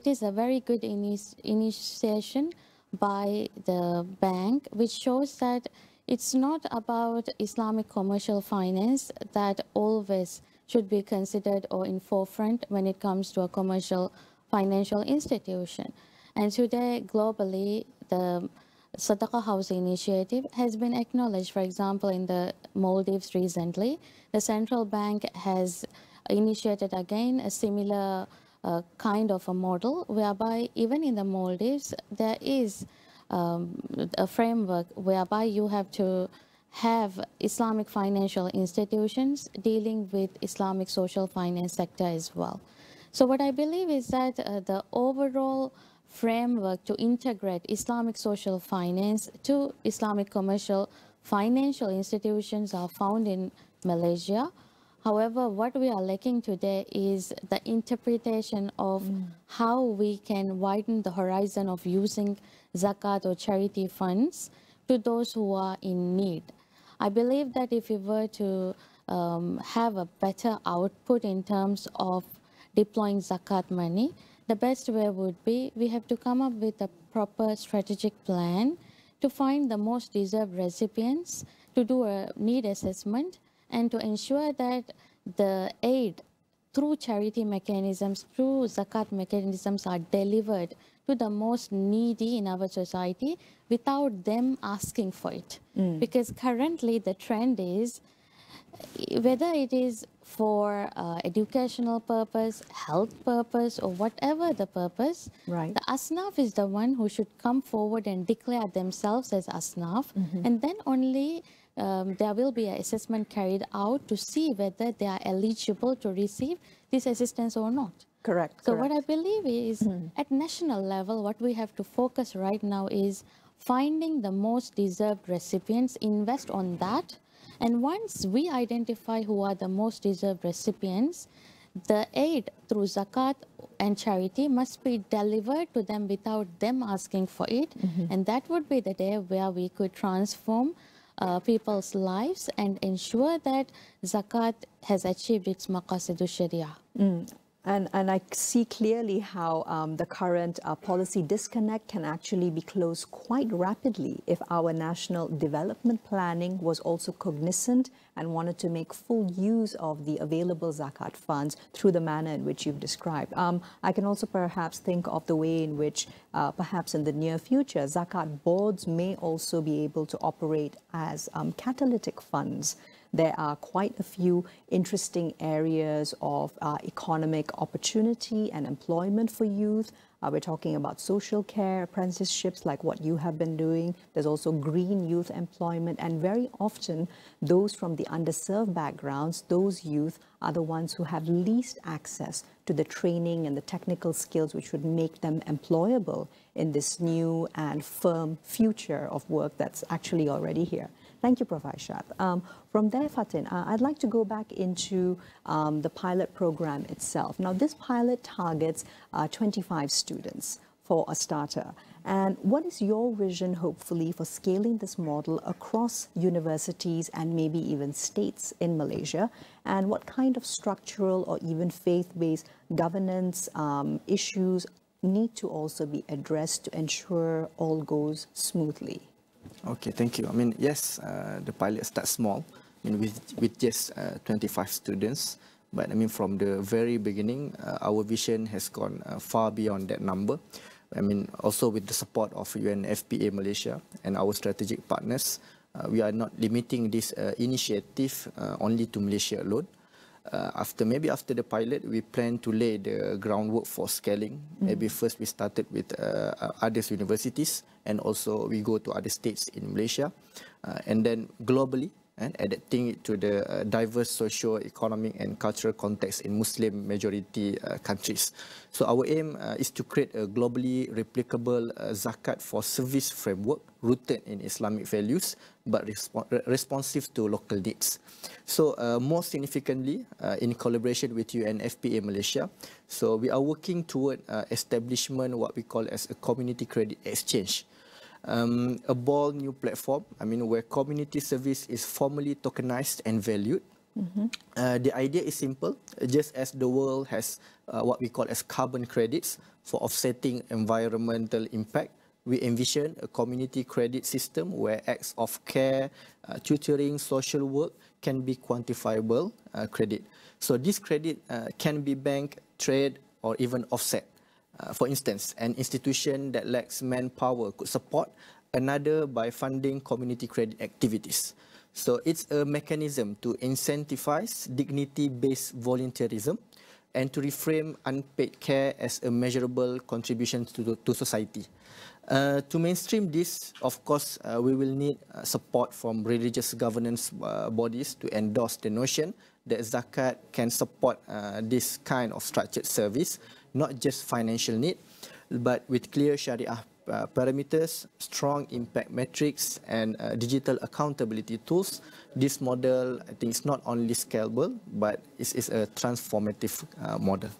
is a very good initiation by the bank, which shows that it's not about Islamic commercial finance that always should be considered or in forefront when it comes to a commercial financial institution. And today, globally, the Sadaqah House initiative has been acknowledged. For example, in the Maldives recently, the central bank has initiated again a similar kind of a model, whereby even in the Maldives, there is a framework whereby you have to have Islamic financial institutions dealing with Islamic social finance sector as well. So what I believe is that the overall framework to integrate Islamic social finance to Islamic commercial financial institutions are found in Malaysia. However, what we are lacking today is the interpretation of how we can widen the horizon of using zakat or charity funds to those who are in need. I believe that if we were to have a better output in terms of deploying zakat money, the best way would be we have to come up with a proper strategic plan to find the most deserved recipients, to do a need assessment, and to ensure that the aid through charity mechanisms, through zakat mechanisms are delivered to the most needy in our society without them asking for it. Because currently the trend is, whether it is for educational purpose, health purpose, or whatever the purpose, the asnaf is the one who should come forward and declare themselves as asnaf, and then only there will be an assessment carried out to see whether they are eligible to receive this assistance or not. Correct. So what I believe is, at national level, what we have to focus right now is finding the most deserved recipients, invest on that, and once we identify who are the most deserved recipients, the aid through zakat and charity must be delivered to them without them asking for it, and that would be the day where we could transform people's lives and ensure that zakat has achieved its maqasid sharia. And I see clearly how the current policy disconnect can actually be closed quite rapidly if our national development planning was also cognizant and wanted to make full use of the available zakat funds through the manner in which you've described. I can also perhaps think of the way in which perhaps in the near future, zakat boards may also be able to operate as catalytic funds. There are quite a few interesting areas of economic opportunity and employment for youth. We're talking about social care, apprenticeships like what you have been doing. There's also green youth employment, and very often those from the underserved backgrounds, those youth are the ones who have least access to the training and the technical skills which would make them employable in this new and firm future of work that's actually already here. Thank you, Prof. Aishat. From there, Fatin, I'd like to go back into the pilot program itself. Now, this pilot targets 25 students for a starter. And what is your vision, hopefully, for scaling this model across universities and maybe even states in Malaysia? And what kind of structural or even faith-based governance issues need to also be addressed to ensure all goes smoothly? Okay, thank you. I mean, yes, the pilot starts small, I mean, with just 25 students. But I mean, from the very beginning, our vision has gone far beyond that number. I mean, also with the support of UNFPA Malaysia and our strategic partners, we are not limiting this initiative only to Malaysia alone. After the pilot, we plan to lay the groundwork for scaling. Maybe first we started with other universities, and also we go to other states in Malaysia, and then globally, and adapting it to the diverse socio-economic and cultural context in Muslim majority countries. So our aim is to create a globally replicable zakat for service framework rooted in Islamic values but responsive to local needs. So more significantly, in collaboration with UNFPA Malaysia, so we are working toward establishment what we call as a community credit exchange. A bold new platform, I mean, where community service is formally tokenized and valued, The idea is simple. Just as the world has what we call as carbon credits for offsetting environmental impact, we envision a community credit system where acts of care, tutoring, social work can be quantifiable credit. So this credit can be bank, trade, or even offset. For instance, an institution that lacks manpower could support another by funding community credit activities. So it's a mechanism to incentivize dignity-based volunteerism and to reframe unpaid care as a measurable contribution to society. To mainstream this, of course, we will need support from religious governance bodies to endorse the notion that Zakat can support this kind of structured service, not just financial need, but with clear Sharia parameters, strong impact metrics, and digital accountability tools. This model, I think, is not only scalable, but it's a transformative model.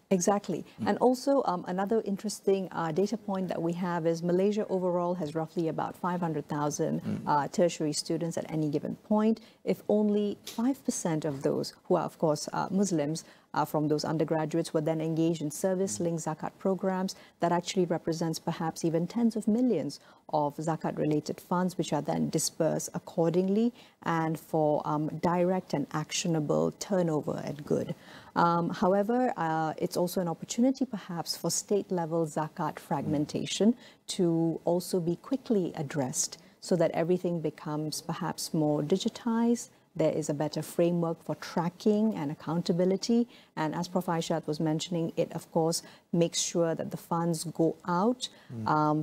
Exactly. And also another interesting data point that we have is Malaysia overall has roughly about 500,000 tertiary students at any given point. If only 5% of those, who are of course Muslims, from those undergraduates were then engaged in service-linked Zakat programs, that actually represents perhaps even tens of millions of Zakat-related funds, which are then dispersed accordingly and for direct and actionable turnover at good. However, it's also an opportunity perhaps for state-level Zakat fragmentation to also be quickly addressed so that everything becomes perhaps more digitized. There is a better framework for tracking and accountability. And as Prof. Aishat was mentioning, it of course makes sure that the funds go out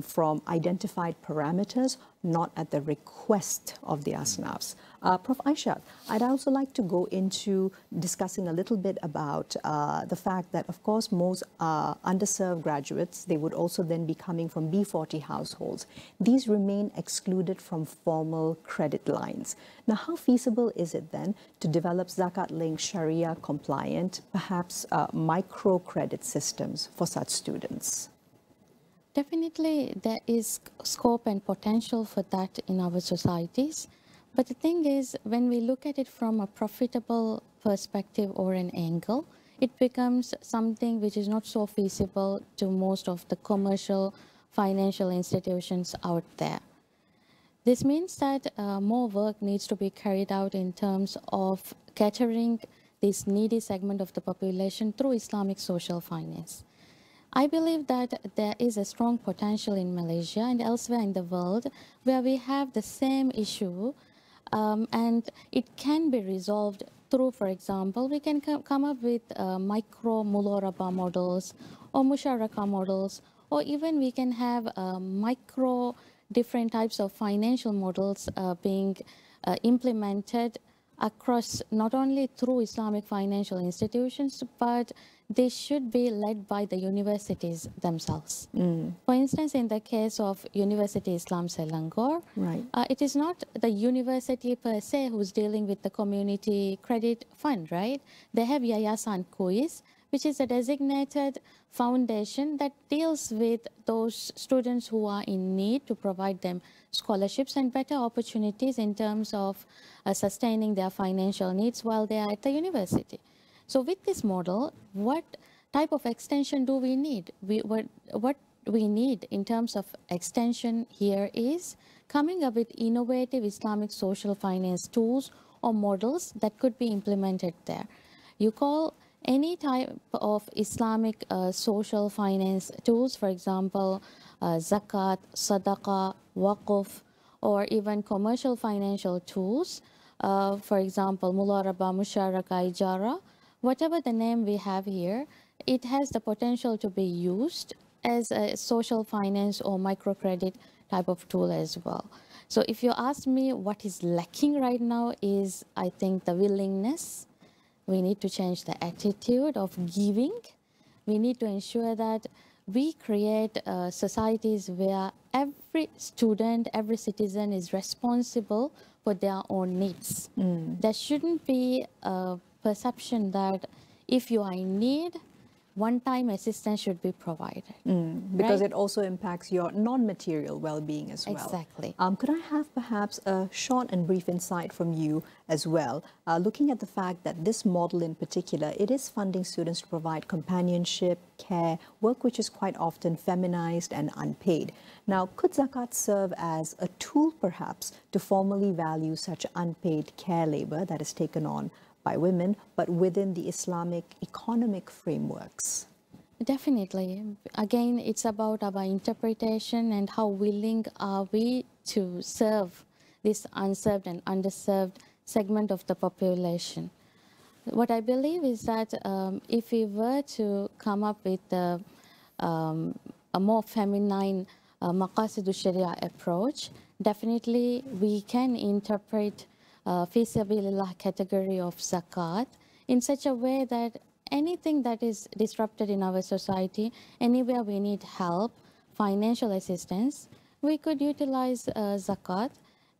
from identified parameters, not at the request of the ASNAFs. Prof. Aishat, I'd also like to go into discussing a little bit about the fact that, of course, most underserved graduates, they would also then be coming from B40 households. These remain excluded from formal credit lines. Now, how feasible is it then to develop Zakat-linked Sharia-compliant, perhaps microcredit systems for such students? Definitely, there is scope and potential for that in our societies. But the thing is, when we look at it from a profitable perspective or an angle, it becomes something which is not so feasible to most of the commercial financial institutions out there. This means that more work needs to be carried out in terms of catering this needy segment of the population through Islamic social finance. I believe that there is a strong potential in Malaysia and elsewhere in the world where we have the same issue, and it can be resolved through, for example, we can come up with micro muloraba models or musharaka models, or even we can have micro different types of financial models being implemented across not only through Islamic financial institutions, but they should be led by the universities themselves. For instance, in the case of University Islam Selangor, it is not the university per se who's dealing with the community credit fund, right? They have Yayasan Kuis, which is a designated foundation that deals with those students who are in need to provide them scholarships and better opportunities in terms of sustaining their financial needs while they are at the university. So with this model, what type of extension do we need? What we need in terms of extension here is coming up with innovative Islamic social finance tools or models that could be implemented there. You call any type of Islamic social finance tools, for example, Zakat, Sadaqah, Waqf, or even commercial financial tools, for example, Mularaba, Musharaka, Ijara, whatever the name we have here, it has the potential to be used as a social finance or microcredit type of tool as well. So if you ask me what is lacking right now is, I think, the willingness. We need to change the attitude of giving. We need to ensure that we create societies where every student, every citizen is responsible for their own needs. There shouldn't be a perception that if you are in need, one-time assistance should be provided. Because right? it also impacts your non-material well-being as well. Exactly. Could I have perhaps a short and brief insight from you as well, looking at the fact that this model in particular, it is funding students to provide companionship, care, work which is quite often feminized and unpaid. Now, could Zakat serve as a tool perhaps to formally value such unpaid care labor that is taken on by women, but within the Islamic economic frameworks? Definitely. Again, it's about our interpretation and how willing are we to serve this unserved and underserved segment of the population. What I believe is that if we were to come up with a more feminine Maqasidu Sharia approach, definitely we can interpret fi sabilillah category of zakat in such a way that anything that is disrupted in our society, anywhere we need help, financial assistance, we could utilize zakat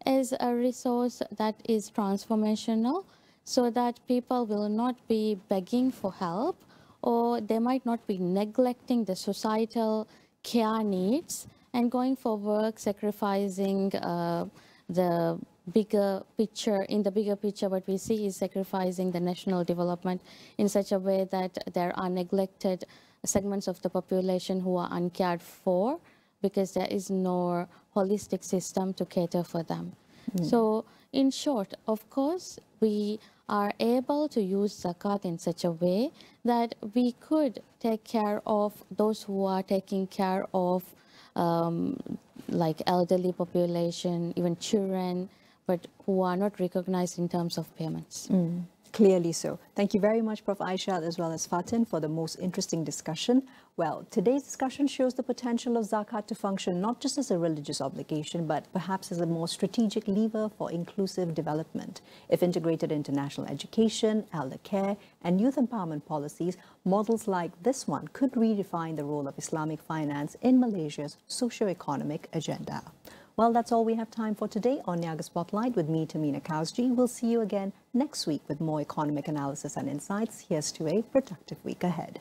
as a resource that is transformational, so that people will not be begging for help, or they might not be neglecting the societal care needs and going for work, sacrificing the bigger picture. In the bigger picture, what we see is sacrificing the national development in such a way that there are neglected segments of the population who are uncared for, because there is no holistic system to cater for them. So in short, of course, we are able to use zakat in such a way that we could take care of those who are taking care of like elderly population, even children, but who are not recognized in terms of payments. Clearly so. Thank you very much, Prof. Aisha, as well as Fatin, for the most interesting discussion. Well, today's discussion shows the potential of zakat to function not just as a religious obligation, but perhaps as a more strategic lever for inclusive development. If integrated into national education, elder care, and youth empowerment policies, models like this one could redefine the role of Islamic finance in Malaysia's socio-economic agenda. Well, that's all we have time for today on Niaga Spotlight with me, Tamina Kausji. We'll see you again next week with more economic analysis and insights. Here's to a productive week ahead.